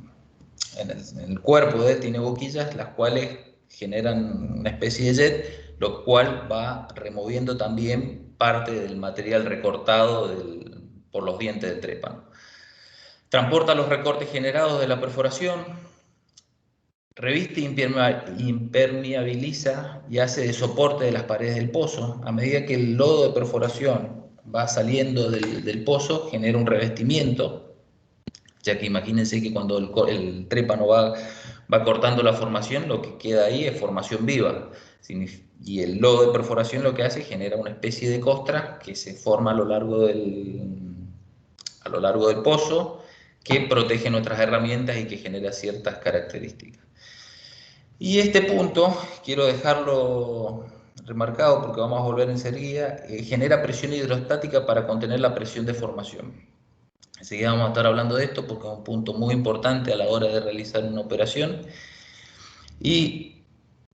el cuerpo de él, tiene boquillas, las cuales generan una especie de jet, lo cual va removiendo también parte del material recortado por los dientes del trépano. Transporta los recortes generados de la perforación, reviste e impermeabiliza y hace de soporte de las paredes del pozo. A medida que el lodo de perforación va saliendo del pozo, genera un revestimiento, ya que imagínense que cuando el trépano va cortando la formación, lo que queda ahí es formación viva. Y el lodo de perforación lo que hace es genera una especie de costra que se forma a lo largo del pozo, que protege nuestras herramientas y que genera ciertas características. Y este punto, quiero dejarlo remarcado porque vamos a volver enseguida, genera presión hidrostática para contener la presión de formación. Enseguida vamos a estar hablando de esto porque es un punto muy importante a la hora de realizar una operación. Y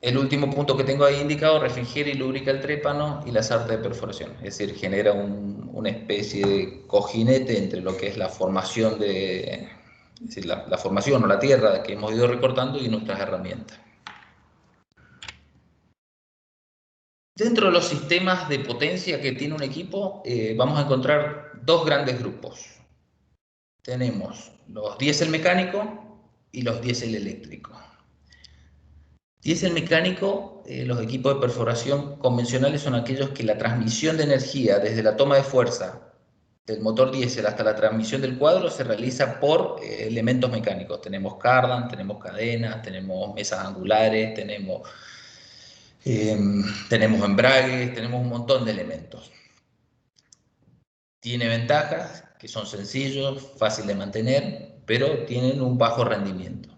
el último punto que tengo ahí indicado, refrigera y lubrica el trépano y la sarta de perforación. Es decir, genera una especie de cojinete entre lo que es la formación la formación o la tierra que hemos ido recortando y nuestras herramientas. Dentro de los sistemas de potencia que tiene un equipo, vamos a encontrar 2 grandes grupos. Tenemos los diésel mecánicos y los diésel eléctricos. Diésel mecánico, los equipos de perforación convencionales son aquellos que la transmisión de energía desde la toma de fuerza del motor diésel hasta la transmisión del cuadro se realiza por elementos mecánicos. Tenemos cardan, tenemos cadenas, tenemos mesas angulares, tenemos embragues, tenemos un montón de elementos. Tiene ventajas, que son sencillos, fácil de mantener, pero tienen un bajo rendimiento.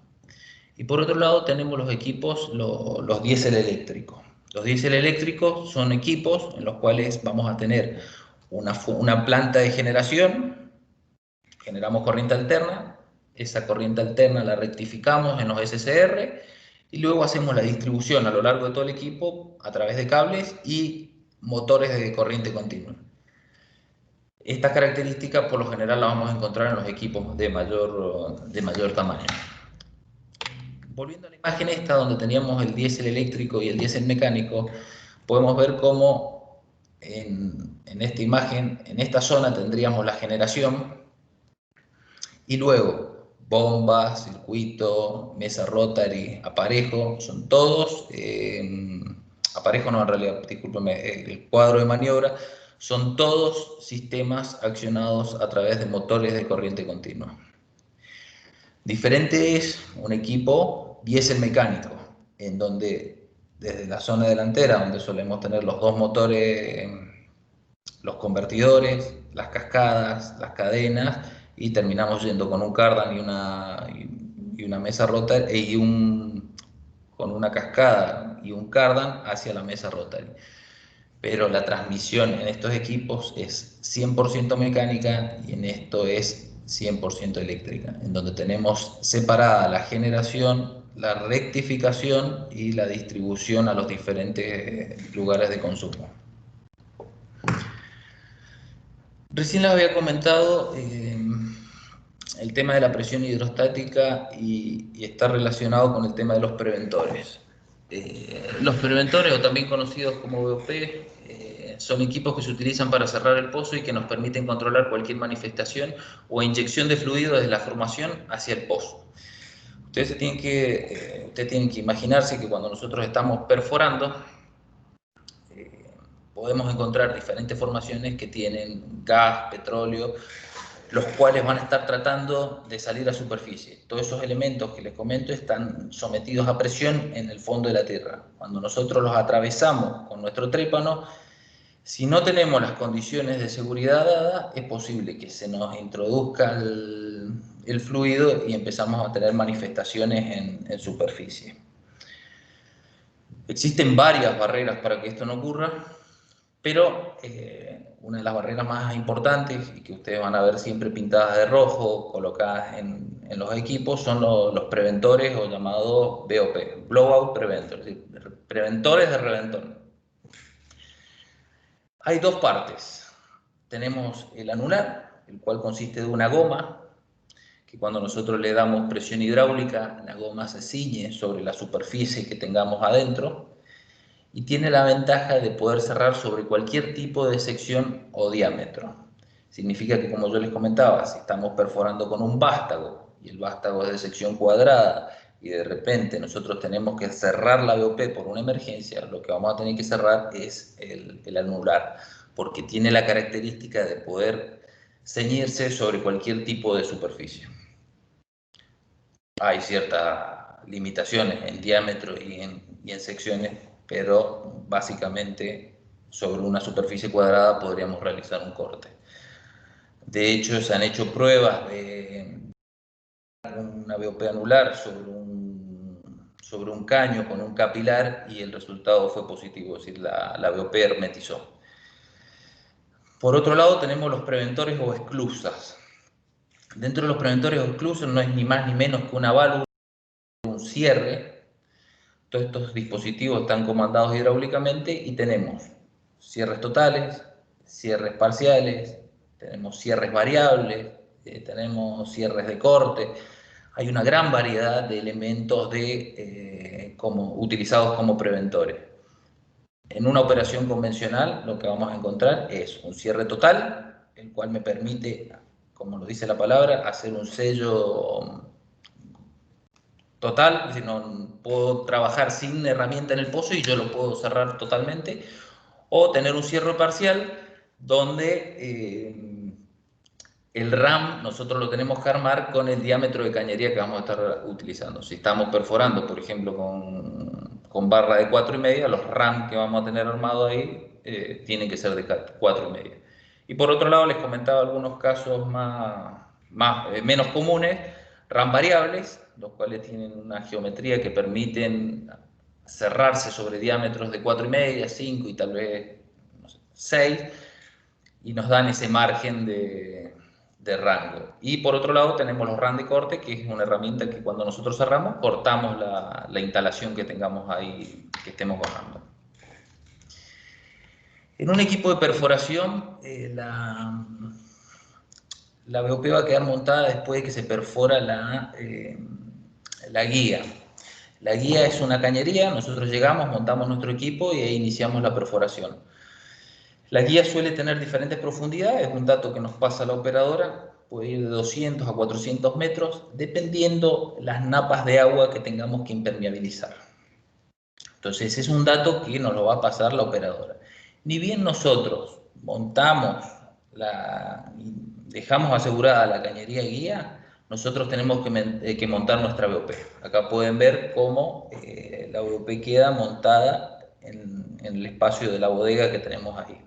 Y por otro lado tenemos los equipos, los diésel eléctricos. Los diésel eléctricos son equipos en los cuales vamos a tener una planta de generación, generamos corriente alterna, esa corriente alterna la rectificamos en los SCR y luego hacemos la distribución a lo largo de todo el equipo a través de cables y motores de corriente continua. Estas características por lo general las vamos a encontrar en los equipos de mayor tamaño. Volviendo a la imagen esta, donde teníamos el diésel eléctrico y el diésel mecánico, podemos ver cómo en esta imagen, en esta zona tendríamos la generación y luego bombas, circuito, mesa rotary, aparejo, son todos, aparejo no, en realidad, discúlpeme, el cuadro de maniobra, son todos sistemas accionados a través de motores de corriente continua. Diferente es un equipo diésel mecánico, en donde desde la zona delantera, donde solemos tener los dos motores, los convertidores, las cascadas, las cadenas, y terminamos yendo con un cardan y una mesa rotary, con una cascada y un cardan hacia la mesa rotary. Pero la transmisión en estos equipos es 100% mecánica y en esto es 100% eléctrica, en donde tenemos separada la generación, la rectificación y la distribución a los diferentes lugares de consumo. Recién les había comentado el tema de la presión hidrostática y está relacionado con el tema de los preventores. Los preventores, o también conocidos como BOP, son equipos que se utilizan para cerrar el pozo y que nos permiten controlar cualquier manifestación o inyección de fluido desde la formación hacia el pozo. Ustedes tienen que imaginarse que cuando nosotros estamos perforando, podemos encontrar diferentes formaciones que tienen gas, petróleo, los cuales van a estar tratando de salir a superficie. Todos esos elementos que les comento están sometidos a presión en el fondo de la tierra. Cuando nosotros los atravesamos con nuestro trépano, si no tenemos las condiciones de seguridad dadas, es posible que se nos introduzca el fluido y empezamos a tener manifestaciones en superficie. Existen varias barreras para que esto no ocurra, pero una de las barreras más importantes y que ustedes van a ver siempre pintadas de rojo, colocadas en los equipos, son los preventores o llamados BOP, Blowout Preventors, es decir, preventores de reventón. Hay dos partes. Tenemos el anular, el cual consiste de una goma, que cuando nosotros le damos presión hidráulica, la goma se ciñe sobre la superficie que tengamos adentro, y tiene la ventaja de poder cerrar sobre cualquier tipo de sección o diámetro. Significa que, como yo les comentaba, si estamos perforando con un vástago y el vástago es de sección cuadrada y de repente nosotros tenemos que cerrar la BOP por una emergencia, lo que vamos a tener que cerrar es el anular, porque tiene la característica de poder ceñirse sobre cualquier tipo de superficie. Hay ciertas limitaciones en diámetro y en secciones, pero básicamente sobre una superficie cuadrada podríamos realizar un corte. De hecho, se han hecho pruebas de una BOP anular sobre un caño con un capilar y el resultado fue positivo, es decir, la BOP hermetizó. Por otro lado, tenemos los preventores o esclusas. Dentro de los preventores o esclusas no es ni más ni menos que una válvula, un cierre. Todos estos dispositivos están comandados hidráulicamente y tenemos cierres totales, cierres parciales, tenemos cierres variables, tenemos cierres de corte. Hay una gran variedad de elementos utilizados como preventores. En una operación convencional lo que vamos a encontrar es un cierre total, el cual me permite, como lo dice la palabra, hacer un sello total, es decir, no puedo trabajar sin herramienta en el pozo y yo lo puedo cerrar totalmente, o tener un cierre parcial donde el RAM nosotros lo tenemos que armar con el diámetro de cañería que vamos a estar utilizando. Si estamos perforando, por ejemplo, con barra de 4,5, los RAM que vamos a tener armado ahí tienen que ser de 4,5. Y por otro lado, les comentaba algunos casos menos comunes, RAM variables, los cuales tienen una geometría que permiten cerrarse sobre diámetros de 4,5, 5 y tal vez, no sé, 6, y nos dan ese margen de rango. Y por otro lado tenemos los RAM de corte, que es una herramienta que cuando nosotros cerramos, cortamos la instalación que tengamos ahí, que estemos bajando. En un equipo de perforación, la BOP va a quedar montada después de que se perfora la guía. La guía es una cañería, nosotros llegamos, montamos nuestro equipo y ahí iniciamos la perforación. La guía suele tener diferentes profundidades, es un dato que nos pasa la operadora, puede ir de 200 a 400 metros, dependiendo las napas de agua que tengamos que impermeabilizar. Entonces es un dato que nos lo va a pasar la operadora. Ni bien nosotros montamos, dejamos asegurada la cañería guía, nosotros tenemos que montar nuestra BOP. Acá pueden ver cómo la BOP queda montada en el espacio de la bodega que tenemos ahí.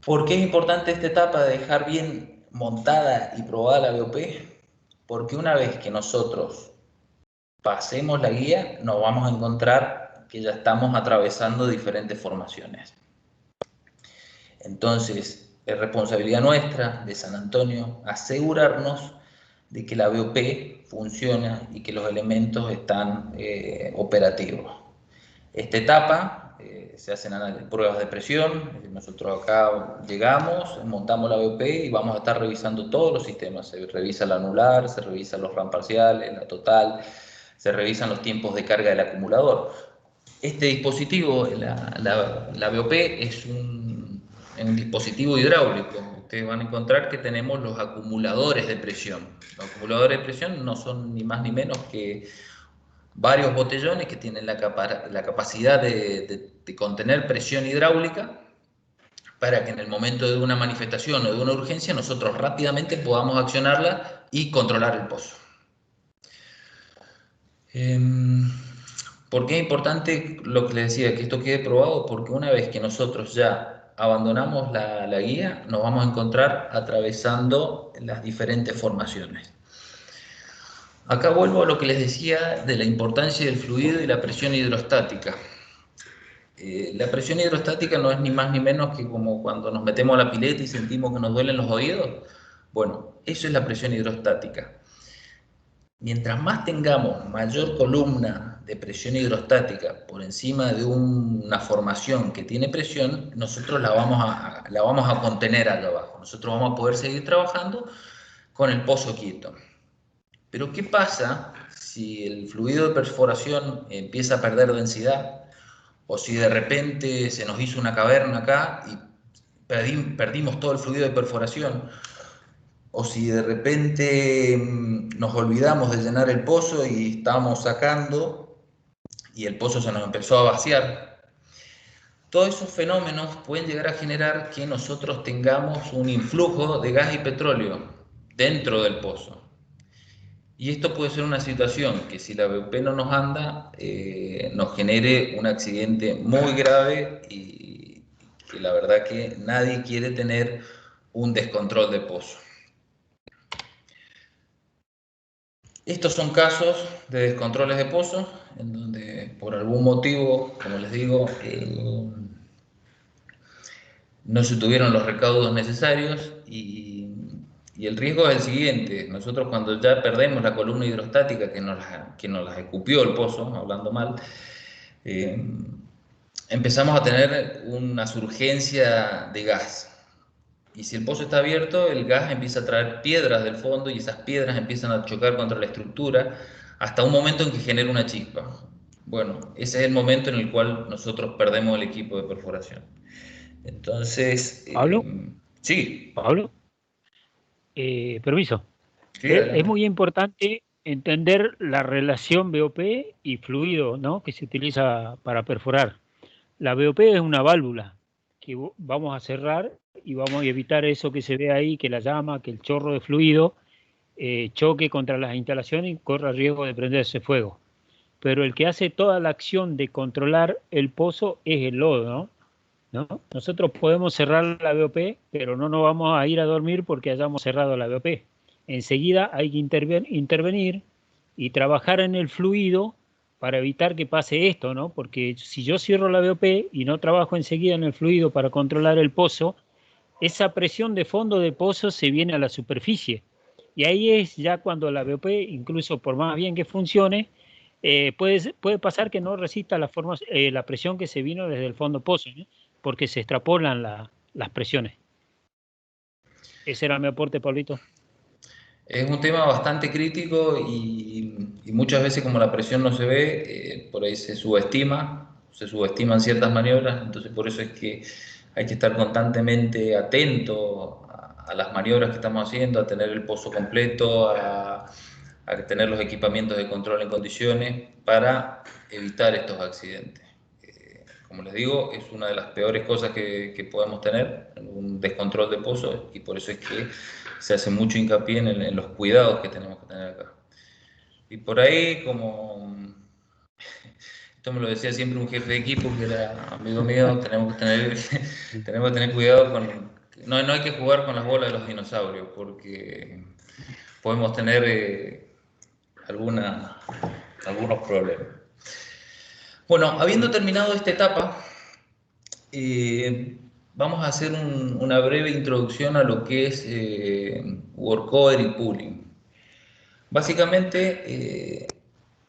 ¿Por qué es importante esta etapa de dejar bien montada y probada la BOP? Porque una vez que nosotros pasemos la guía, nos vamos a encontrar que ya estamos atravesando diferentes formaciones. Entonces, es responsabilidad nuestra, de San Antonio, asegurarnos de que la BOP funciona y que los elementos están operativos. Esta etapa se hacen pruebas de presión, nosotros acá llegamos, montamos la BOP y vamos a estar revisando todos los sistemas, se revisa la anular, se revisa los RAM parciales, la total, se revisan los tiempos de carga del acumulador. Este dispositivo, la BOP, es un dispositivo hidráulico. Ustedes van a encontrar que tenemos los acumuladores de presión. Los acumuladores de presión no son ni más ni menos que varios botellones que tienen la capacidad de contener presión hidráulica para que en el momento de una manifestación o de una urgencia nosotros rápidamente podamos accionarla y controlar el pozo. ¿Por qué es importante lo que les decía, que esto quede probado? Porque una vez que nosotros ya abandonamos la guía, nos vamos a encontrar atravesando las diferentes formaciones. Acá vuelvo a lo que les decía de la importancia del fluido y la presión hidrostática. La presión hidrostática no es ni más ni menos que como cuando nos metemos a la pileta y sentimos que nos duelen los oídos. Bueno, eso es la presión hidrostática. Mientras más tengamos mayor columna de presión hidrostática por encima de una formación que tiene presión, nosotros la vamos a contener allá abajo. Nosotros vamos a poder seguir trabajando con el pozo quieto. Pero ¿qué pasa si el fluido de perforación empieza a perder densidad? O si de repente se nos hizo una caverna acá y perdimos todo el fluido de perforación. O si de repente nos olvidamos de llenar el pozo y estábamos sacando y el pozo se nos empezó a vaciar. Todos esos fenómenos pueden llegar a generar que nosotros tengamos un influjo de gas y petróleo dentro del pozo. Y esto puede ser una situación que si la BOP no nos anda, nos genere un accidente muy grave y que la verdad que nadie quiere tener un descontrol de pozo. Estos son casos de descontroles de pozos en donde por algún motivo, como les digo, no se tuvieron los recaudos necesarios y el riesgo es el siguiente. Nosotros cuando ya perdemos la columna hidrostática que nos la escupió el pozo, hablando mal, empezamos a tener una surgencia de gas. Y si el pozo está abierto, el gas empieza a traer piedras del fondo y esas piedras empiezan a chocar contra la estructura hasta un momento en que genera una chispa. Bueno, ese es el momento en el cual nosotros perdemos el equipo de perforación. Entonces... ¿Pablo? Sí. ¿Pablo? Permiso. Sí, Es muy importante entender la relación BOP y fluido, ¿no?, que se utiliza para perforar. La BOP es una válvula que vamos a cerrar y vamos a evitar eso que se ve ahí, que la llama, que el chorro de fluido choque contra las instalaciones y corra riesgo de prenderse fuego. Pero el que hace toda la acción de controlar el pozo es el lodo, ¿no? Nosotros podemos cerrar la BOP, pero no nos vamos a ir a dormir porque hayamos cerrado la BOP. Enseguida hay que intervenir y trabajar en el fluido para evitar que pase esto, ¿no? Porque si yo cierro la BOP y no trabajo enseguida en el fluido para controlar el pozo, esa presión de fondo de pozo se viene a la superficie. Y ahí es ya cuando la BOP, incluso por más bien que funcione, puede pasar que no resista la presión que se vino desde el fondo pozo, ¿no?, porque se extrapolan las presiones. Ese era mi aporte, Pablito. Es un tema bastante crítico y muchas veces como la presión no se ve, por ahí se subestiman ciertas maniobras, entonces por eso es que hay que estar constantemente atento a las maniobras que estamos haciendo, a tener el pozo completo, a tener los equipamientos de control en condiciones para evitar estos accidentes. Como les digo, es una de las peores cosas que podemos tener, un descontrol de pozo, y por eso es que se hace mucho hincapié en los cuidados que tenemos que tener acá. Y por ahí, como esto me lo decía siempre un jefe de equipo que era amigo mío, tenemos que tener cuidado con... No hay que jugar con las bolas de los dinosaurios, porque podemos tener algunos problemas. Bueno, habiendo terminado esta etapa, vamos a hacer una breve introducción a lo que es workover y pulling. Básicamente,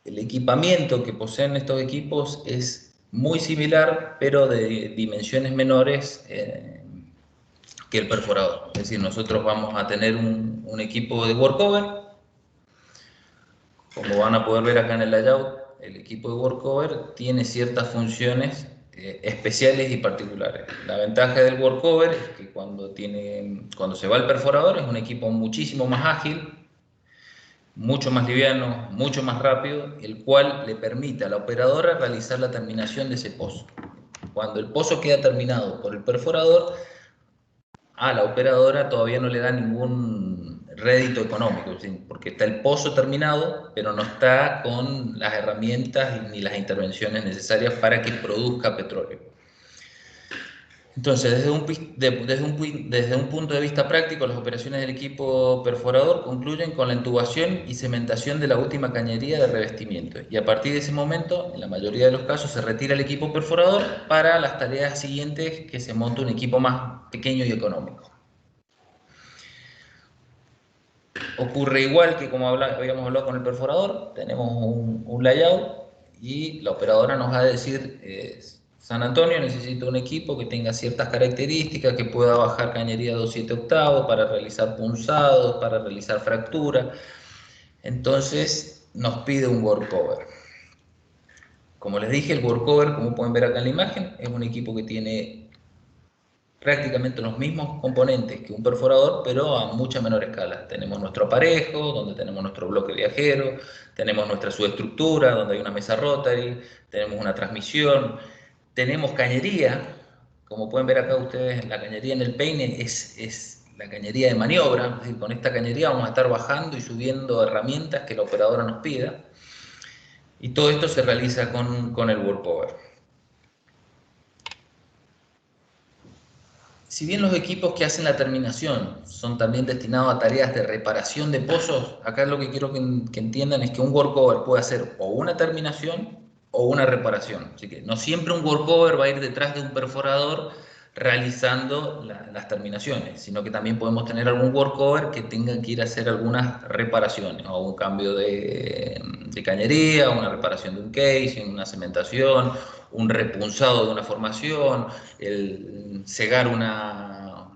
el equipamiento que poseen estos equipos es muy similar, pero de dimensiones menores que el perforador. Es decir, nosotros vamos a tener un equipo de workover. Como van a poder ver acá en el layout, el equipo de workover tiene ciertas funciones especiales y particulares. La ventaja del workover es que cuando se va al perforador es un equipo muchísimo más ágil, mucho más liviano, mucho más rápido, el cual le permite a la operadora realizar la terminación de ese pozo. Cuando el pozo queda terminado por el perforador, a la operadora todavía no le da ningún rédito económico, porque está el pozo terminado, pero no está con las herramientas ni las intervenciones necesarias para que produzca petróleo. Entonces, desde un punto de vista práctico, las operaciones del equipo perforador concluyen con la intubación y cementación de la última cañería de revestimiento. Y a partir de ese momento, en la mayoría de los casos, se retira el equipo perforador para las tareas siguientes, que se monta un equipo más pequeño y económico. Ocurre igual que como habíamos hablado con el perforador, tenemos un layout y la operadora nos va a decir, San Antonio necesita un equipo que tenga ciertas características, que pueda bajar cañería 2/7 octavos para realizar punzados, para realizar fractura. Entonces nos pide un workover. Como les dije, el workover, como pueden ver acá en la imagen, es un equipo que tiene prácticamente los mismos componentes que un perforador, pero a mucha menor escala. Tenemos nuestro aparejo, donde tenemos nuestro bloque viajero, tenemos nuestra subestructura, donde hay una mesa rotary, tenemos una transmisión, tenemos cañería. Como pueden ver acá ustedes, la cañería en el peine es la cañería de maniobra, es decir, con esta cañería vamos a estar bajando y subiendo herramientas que la operadora nos pida, y todo esto se realiza con el workover. Si bien los equipos que hacen la terminación son también destinados a tareas de reparación de pozos, acá lo que quiero que entiendan es que un workover puede hacer o una terminación o una reparación. Así que no siempre un workover va a ir detrás de un perforador realizando las terminaciones, sino que también podemos tener algún workover que tenga que ir a hacer algunas reparaciones, o un cambio de cañería, una reparación de un casing, una cementación, un repunzado de una formación, el cegar una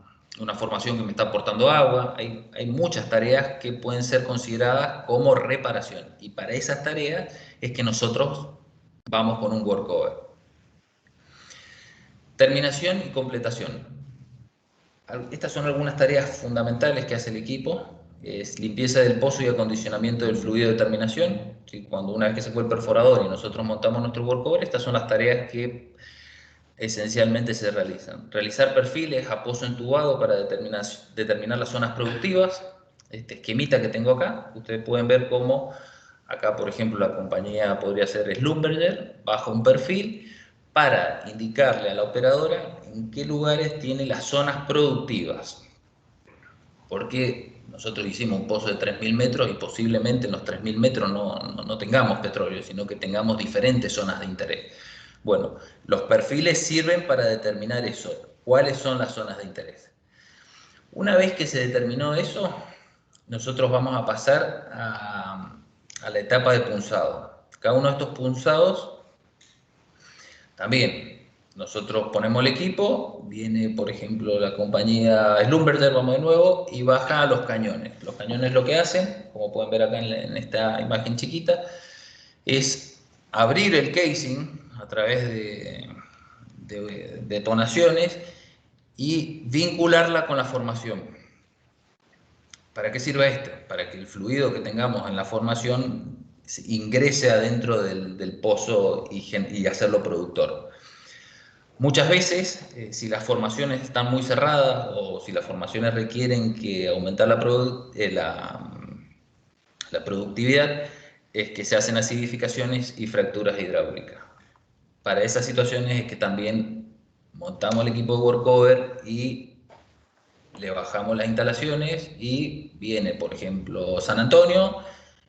formación que me está aportando agua. Hay muchas tareas que pueden ser consideradas como reparación, y para esas tareas es que nosotros vamos con un workover. Terminación y completación. Estas son algunas tareas fundamentales que hace el equipo. Es limpieza del pozo y acondicionamiento del fluido de terminación. ¿Sí? Una vez que se fue el perforador y nosotros montamos nuestro workover, estas son las tareas que esencialmente se realizan. Realizar perfiles a pozo entubado para determinar las zonas productivas. Este esquemita que tengo acá, ustedes pueden ver cómo acá, por ejemplo, la compañía podría ser Schlumberger, baja un perfil para indicarle a la operadora en qué lugares tiene las zonas productivas. Porque nosotros hicimos un pozo de 3.000 metros y posiblemente en los 3.000 metros no tengamos petróleo, sino que tengamos diferentes zonas de interés. Bueno, los perfiles sirven para determinar eso, cuáles son las zonas de interés. Una vez que se determinó eso, nosotros vamos a pasar a la etapa de punzado. Cada uno de estos punzados también nosotros ponemos el equipo, viene por ejemplo la compañía Schlumberger, vamos de nuevo, y baja los cañones. Los cañones lo que hacen, como pueden ver acá en esta imagen chiquita, es abrir el casing a través de detonaciones y vincularla con la formación. ¿Para qué sirve esto? Para que el fluido que tengamos en la formación ingrese adentro del pozo y hacerlo productor. Muchas veces, si las formaciones están muy cerradas o si las formaciones requieren que aumentar la productividad, es que se hacen acidificaciones y fracturas hidráulicas. Para esas situaciones es que también montamos el equipo de workover y le bajamos las instalaciones y viene, por ejemplo, San Antonio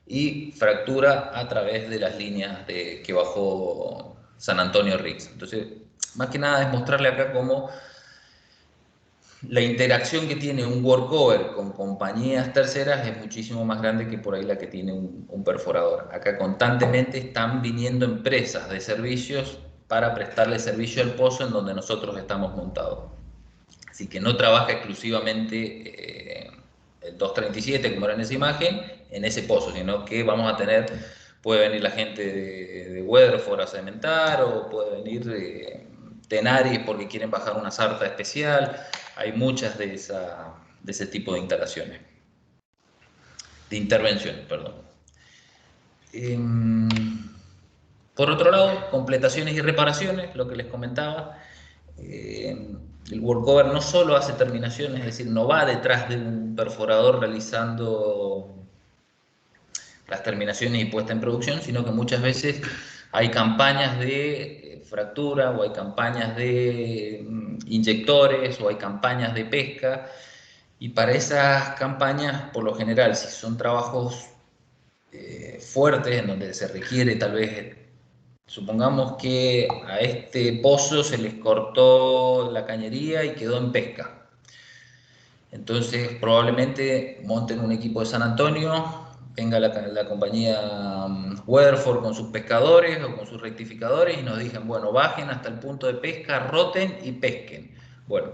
y fractura a través de las líneas que bajó San Antonio Riggs. Entonces, más que nada es mostrarle acá cómo la interacción que tiene un workover con compañías terceras es muchísimo más grande que por ahí la que tiene un perforador. Acá constantemente están viniendo empresas de servicios para prestarle servicio al pozo en donde nosotros estamos montados. Así que no trabaja exclusivamente el 237, como era en esa imagen, en ese pozo, sino que vamos a tener, puede venir la gente de Weatherford a cementar, o puede venir Tenaris porque quieren bajar una sarta especial. Hay muchas de ese tipo de instalaciones, de intervenciones, perdón. Por otro lado, completaciones y reparaciones, lo que les comentaba. El workover no solo hace terminaciones, es decir, no va detrás de un perforador realizando las terminaciones y puesta en producción, sino que muchas veces hay campañas de fractura, o hay campañas de inyectores, o hay campañas de pesca, y para esas campañas, por lo general, si son trabajos fuertes, en donde se requiere tal vez, supongamos que a este pozo se les cortó la cañería y quedó en pesca. Entonces probablemente monten un equipo de San Antonio, venga la compañía Weatherford con sus pescadores o con sus rectificadores y nos digan, bueno, bajen hasta el punto de pesca, roten y pesquen. Bueno,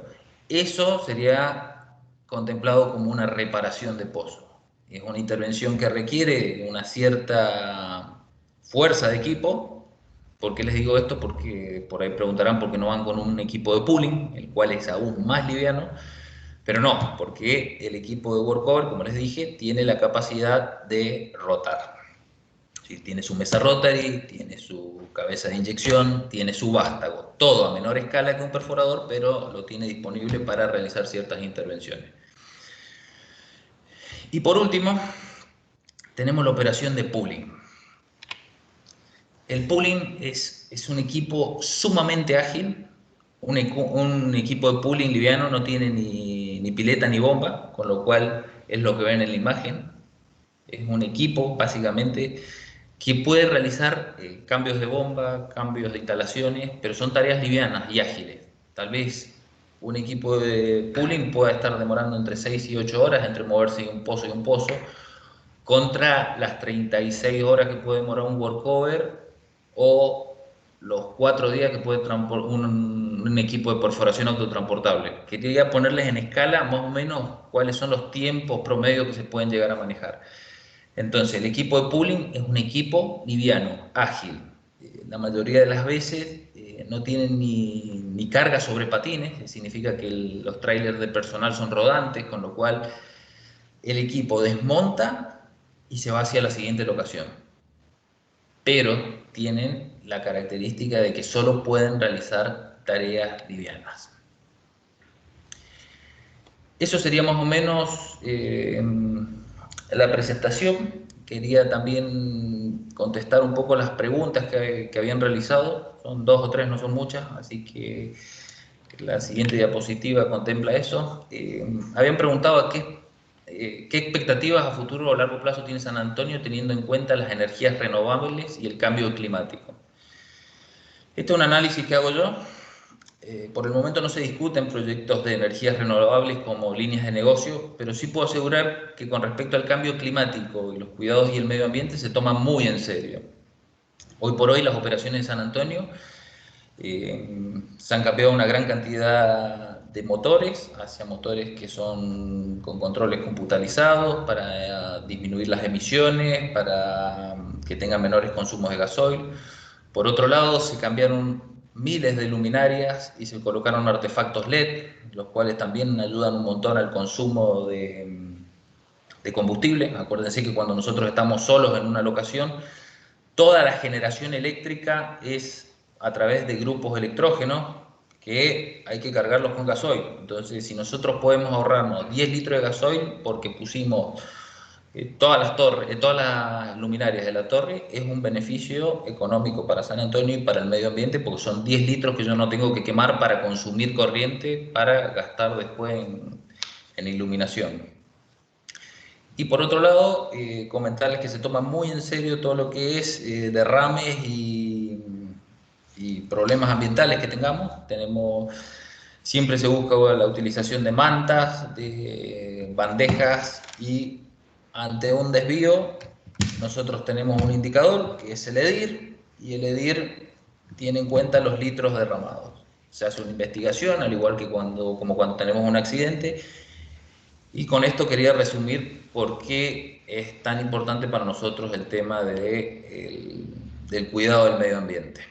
eso sería contemplado como una reparación de pozo. Es una intervención que requiere una cierta fuerza de equipo. ¿Por qué les digo esto? Porque por ahí preguntarán por qué no van con un equipo de pooling, el cual es aún más liviano, pero no, porque el equipo de workover, como les dije, tiene la capacidad de rotar. ¿Sí? Tiene su mesa rotary, tiene su cabeza de inyección, tiene su vástago, todo a menor escala que un perforador, pero lo tiene disponible para realizar ciertas intervenciones. Y por último, tenemos la operación de pooling. El pooling es un equipo sumamente ágil. Un equipo de pooling liviano no tiene ni pileta ni bomba, con lo cual es lo que ven en la imagen. Es un equipo, básicamente, que puede realizar cambios de bomba, cambios de instalaciones, pero son tareas livianas y ágiles. Tal vez un equipo de pooling pueda estar demorando entre 6 y 8 horas entre moverse de un pozo y un pozo, contra las 36 horas que puede demorar un workover o los 4 días que puede un equipo de perforación autotransportable. Quería ponerles en escala más o menos cuáles son los tiempos promedios que se pueden llegar a manejar. Entonces, el equipo de pooling es un equipo liviano, ágil. La mayoría de las veces no tienen ni carga sobre patines, significa que los trailers de personal son rodantes, con lo cual el equipo desmonta y se va hacia la siguiente locación. Pero tienen la característica de que solo pueden realizar tareas livianas. Eso sería más o menos la presentación. Quería también contestar un poco las preguntas que habían realizado. Son 2 o 3, no son muchas, así que la siguiente diapositiva contempla eso. Habían preguntado qué expectativas a futuro o a largo plazo tiene San Antonio teniendo en cuenta las energías renovables y el cambio climático. Este es un análisis que hago yo. Por el momento no se discuten proyectos de energías renovables como líneas de negocio, pero sí puedo asegurar que con respecto al cambio climático y los cuidados y el medio ambiente se toman muy en serio. Hoy por hoy las operaciones de San Antonio Se han cambiado una gran cantidad de motores hacia motores que son con controles computarizados para disminuir las emisiones, para que tengan menores consumos de gasoil. Por otro lado, se cambiaron miles de luminarias y se colocaron artefactos LED, los cuales también ayudan un montón al consumo de combustible. Acuérdense que cuando nosotros estamos solos en una locación, toda la generación eléctrica es a través de grupos electrógenos que hay que cargarlos con gasoil. Entonces, si nosotros podemos ahorrarnos 10 litros de gasoil porque pusimos todas las luminarias de la torre, es un beneficio económico para San Antonio y para el medio ambiente, porque son 10 litros que yo no tengo que quemar para consumir corriente para gastar después en iluminación. Y por otro lado, comentarles que se toma muy en serio todo lo que es derrames y problemas ambientales que tengamos. Siempre se busca la utilización de mantas, de bandejas, y ante un desvío nosotros tenemos un indicador que es el EDIR, y el EDIR tiene en cuenta los litros derramados. Se hace una investigación, al igual que como cuando tenemos un accidente. Y con esto quería resumir por qué es tan importante para nosotros el tema del cuidado del medio ambiente.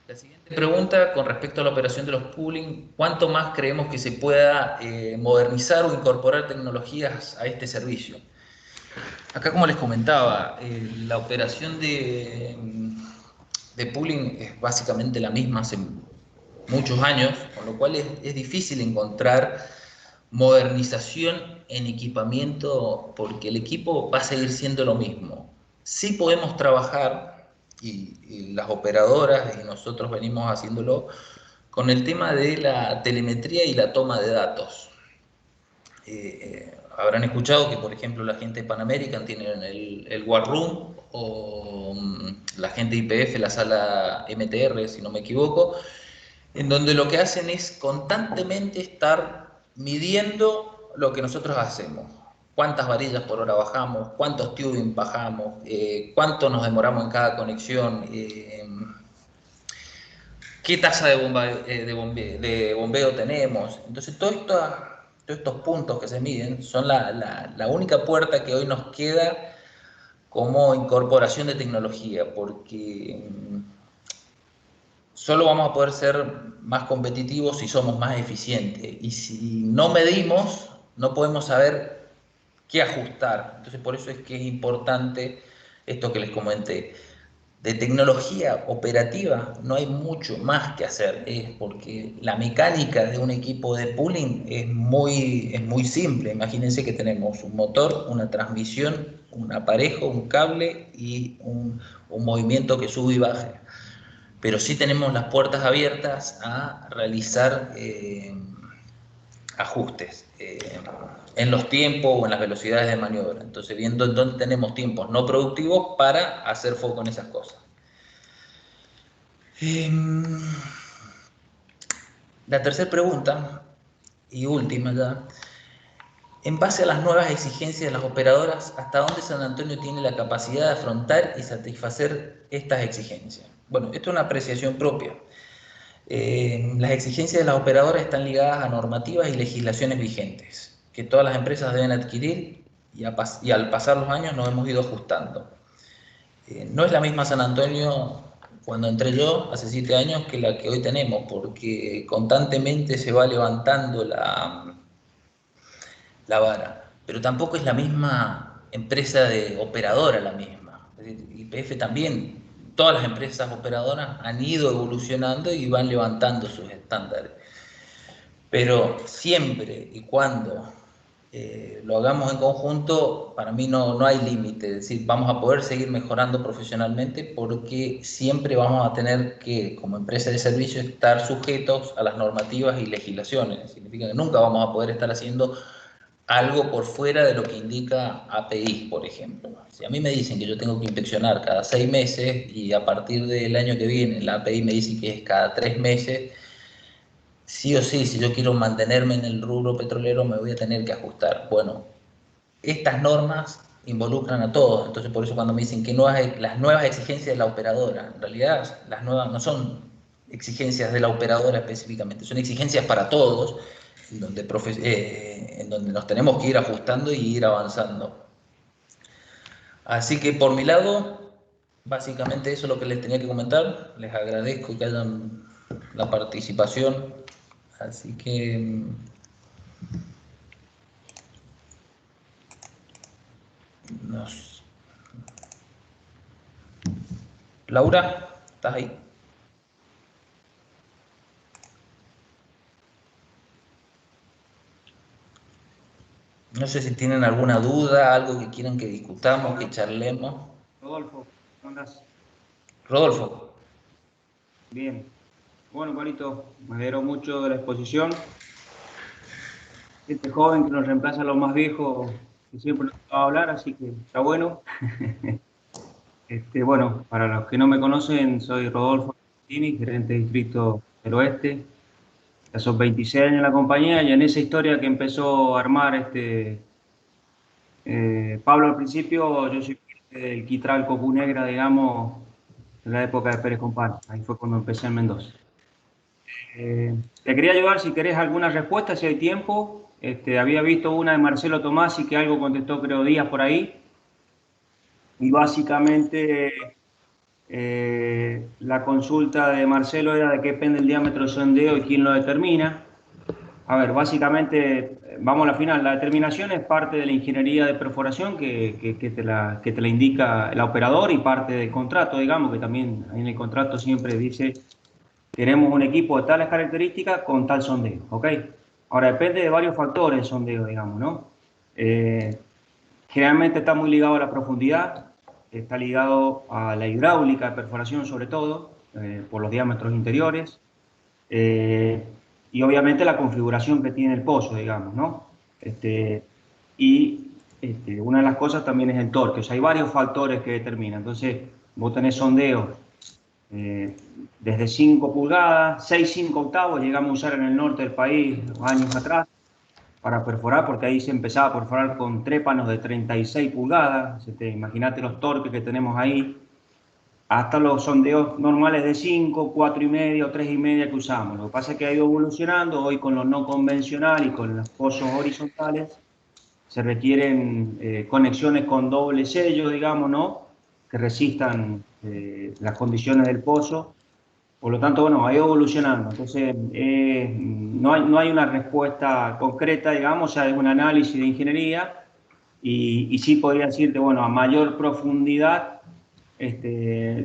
La siguiente pregunta, con respecto a la operación de los pooling, ¿cuánto más creemos que se pueda modernizar o incorporar tecnologías a este servicio? Acá, como les comentaba, la operación de pooling es básicamente la misma hace muchos años, con lo cual es difícil encontrar modernización en equipamiento, porque el equipo va a seguir siendo lo mismo. Sí podemos trabajar, y las operadoras y nosotros venimos haciéndolo, con el tema de la telemetría y la toma de datos. Habrán escuchado que, por ejemplo, la gente de Pan American tiene el War Room, o la gente de IPF, la sala MTR, si no me equivoco, en donde lo que hacen es constantemente estar midiendo lo que nosotros hacemos. Cuántas varillas por hora bajamos, cuántos tubing bajamos, cuánto nos demoramos en cada conexión, qué tasa de bombeo tenemos. Entonces, todos estos puntos que se miden son la única puerta que hoy nos queda como incorporación de tecnología, porque solo vamos a poder ser más competitivos si somos más eficientes, y si no medimos no podemos saber qué ajustar. Entonces, por eso es que es importante esto que les comenté. De tecnología operativa no hay mucho más que hacer, porque la mecánica de un equipo de pooling es muy simple. Imagínense que tenemos un motor, una transmisión, un aparejo, un cable y un movimiento que sube y baja. Pero sí tenemos las puertas abiertas a realizar ajustes en los tiempos o en las velocidades de maniobra. Entonces, viendo en dónde tenemos tiempos no productivos para hacer foco en esas cosas. La tercera pregunta, y última ya. En base a las nuevas exigencias de las operadoras, ¿hasta dónde San Antonio tiene la capacidad de afrontar y satisfacer estas exigencias? Bueno, esto es una apreciación propia. Las exigencias de las operadoras están ligadas a normativas y legislaciones vigentes, que todas las empresas deben adquirir, y al pasar los años nos hemos ido ajustando. No es la misma San Antonio cuando entré yo, hace 7 años, que la que hoy tenemos, porque constantemente se va levantando la vara, pero tampoco es la misma empresa de operadora la misma. Es decir, YPF también, todas las empresas operadoras han ido evolucionando y van levantando sus estándares, pero siempre y cuando lo hagamos en conjunto, para mí no hay límite. Es decir, vamos a poder seguir mejorando profesionalmente, porque siempre vamos a tener que, como empresa de servicio, estar sujetos a las normativas y legislaciones. Significa que nunca vamos a poder estar haciendo algo por fuera de lo que indica API, por ejemplo. Si a mí me dicen que yo tengo que inspeccionar cada 6 meses, y a partir del año que viene la API me dice que es cada 3 meses, sí o sí, si yo quiero mantenerme en el rubro petrolero, me voy a tener que ajustar. Bueno, estas normas involucran a todos. Entonces, por eso cuando me dicen que las nuevas exigencias de la operadora, en realidad las nuevas no son exigencias de la operadora específicamente, son exigencias para todos, en donde nos tenemos que ir ajustando y ir avanzando. Así que por mi lado, básicamente eso es lo que les tenía que comentar. Les agradezco que hayan la participación. Así que... Laura, ¿estás ahí? No sé si tienen alguna duda, algo que quieran que discutamos, que charlemos. Rodolfo, ¿cómo andás? Rodolfo. Bien. Bueno, Juanito, me alegro mucho de la exposición. Este joven que nos reemplaza a los más viejos, que siempre nos va a hablar, así que está bueno. Bueno, para los que no me conocen, soy Rodolfo Martini, gerente de distrito del Oeste. Ya son 26 años en la compañía y en esa historia que empezó a armar Pablo al principio, yo soy del Quitral Copu Negra, digamos, en la época de Pérez Compán. Ahí fue cuando empecé en Mendoza. Te quería ayudar si querés alguna respuesta, si hay tiempo. Había visto una de Marcelo Tomasi que algo contestó, creo, Díaz por ahí. Y básicamente la consulta de Marcelo era de qué depende el diámetro del sondeo y quién lo determina. A ver, básicamente, vamos a la final. La determinación es parte de la ingeniería de perforación que te la indica el operador y parte del contrato, digamos, que también en el contrato siempre dice queremos un equipo de tales características con tal sondeo, ¿ok? Ahora, depende de varios factores el sondeo, digamos, ¿no? Generalmente está muy ligado a la profundidad, está ligado a la hidráulica de perforación sobre todo, por los diámetros interiores, y obviamente la configuración que tiene el pozo, digamos, ¿no? Una de las cosas también es el torque, o sea, hay varios factores que determinan. Entonces, vos tenés sondeos desde 5 pulgadas, 6,5 octavos, llegamos a usar en el norte del país años atrás para perforar, porque ahí se empezaba a perforar con trépanos de 36 pulgadas, imagínate los torques que tenemos ahí, hasta los sondeos normales de 5, 4,5 o 3,5 que usamos. Lo que pasa es que ha ido evolucionando, hoy con lo no convencional y con los pozos horizontales, se requieren conexiones con doble sello, digamos, ¿no? Que resistan las condiciones del pozo. Por lo tanto, bueno, ha ido evolucionando. Entonces, no hay una respuesta concreta, digamos, o sea, es un análisis de ingeniería y sí podría decirte, bueno, a mayor profundidad,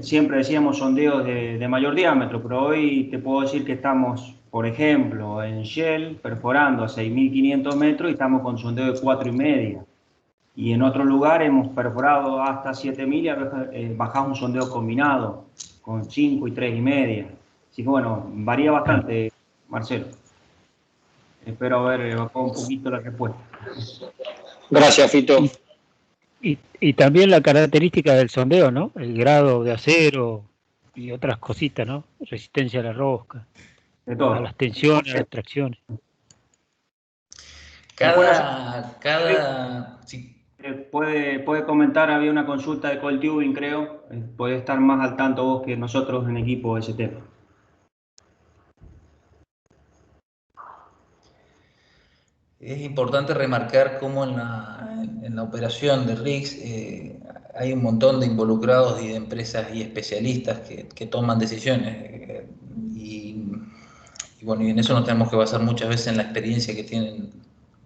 siempre decíamos sondeos de mayor diámetro, pero hoy te puedo decir que estamos, por ejemplo, en Shell perforando a 6.500 metros y estamos con sondeo de 4,5. Y en otro lugar hemos perforado hasta 7.000 y bajamos un sondeo combinado con 5 y 3,5. Así que bueno, varía bastante, Marcelo. Espero haber evocado un poquito la respuesta. Gracias, Fito. Y también la característica del sondeo, ¿no? El grado de acero y otras cositas, ¿no? Resistencia a la rosca, De todo. a las tensiones, a las tracciones. Sí. Puede comentar, había una consulta de coil tubing, creo. Puede estar más al tanto vos que nosotros en equipo de ese tema. Es importante remarcar cómo en la operación de RIGS hay un montón de involucrados y de empresas y especialistas que toman decisiones. Y bueno, y en eso nos tenemos que basar muchas veces en la experiencia que tienen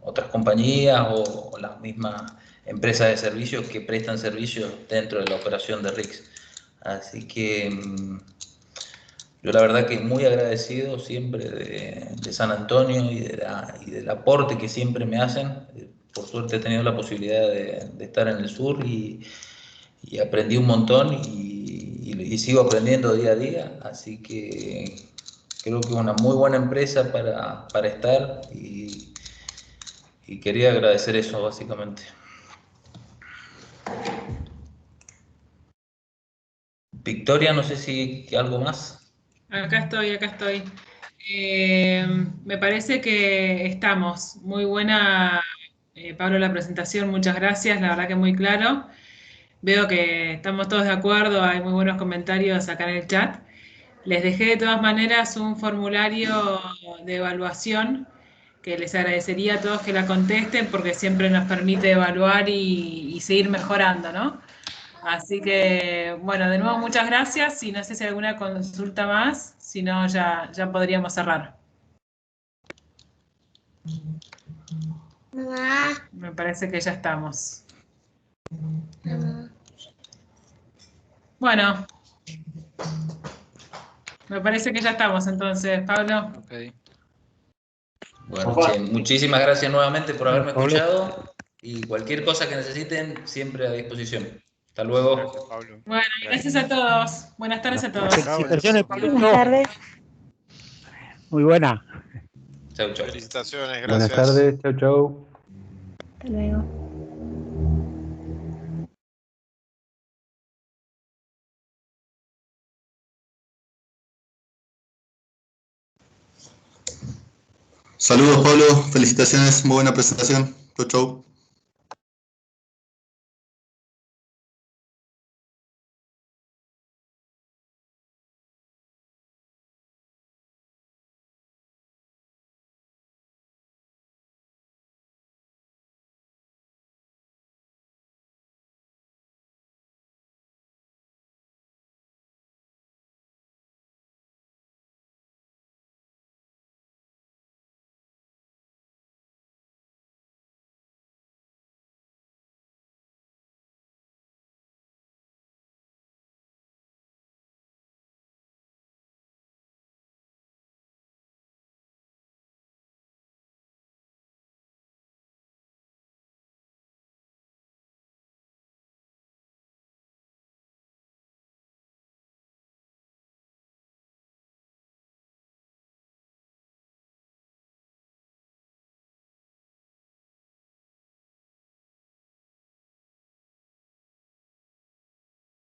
otras compañías o las mismas empresas de servicios que prestan servicios dentro de la operación de RIGS. Así que yo la verdad que muy agradecido siempre de San Antonio y del aporte que siempre me hacen. Por suerte he tenido la posibilidad de estar en el sur y aprendí un montón y sigo aprendiendo día a día. Así que creo que es una muy buena empresa para estar y quería agradecer eso básicamente. Victoria, no sé si algo más. Acá estoy. Me parece que estamos. Muy buena, Pablo, la presentación. Muchas gracias. La verdad que muy claro. Veo que estamos todos de acuerdo. Hay muy buenos comentarios acá en el chat. Les dejé de todas maneras un formulario de evaluación que les agradecería a todos que la contesten porque siempre nos permite evaluar y seguir mejorando, ¿no? Así que, bueno, de nuevo muchas gracias y no sé si hay alguna consulta más, si no ya podríamos cerrar. Mamá. Me parece que ya estamos. Mamá. Bueno, me parece que ya estamos entonces, Pablo. Okay. Bueno, che, muchísimas gracias nuevamente por haberme escuchado y cualquier cosa que necesiten, siempre a disposición. Hasta luego. Gracias, Pablo. Bueno, gracias a todos. Buenas tardes a todos. Felicitaciones, Pablo. Buenas tardes. Muy buena. Chau, chau. Felicitaciones, gracias. Buenas tardes, chau, chau. Hasta luego. Saludos, Pablo. Felicitaciones. Muy buena presentación. Chau, chau.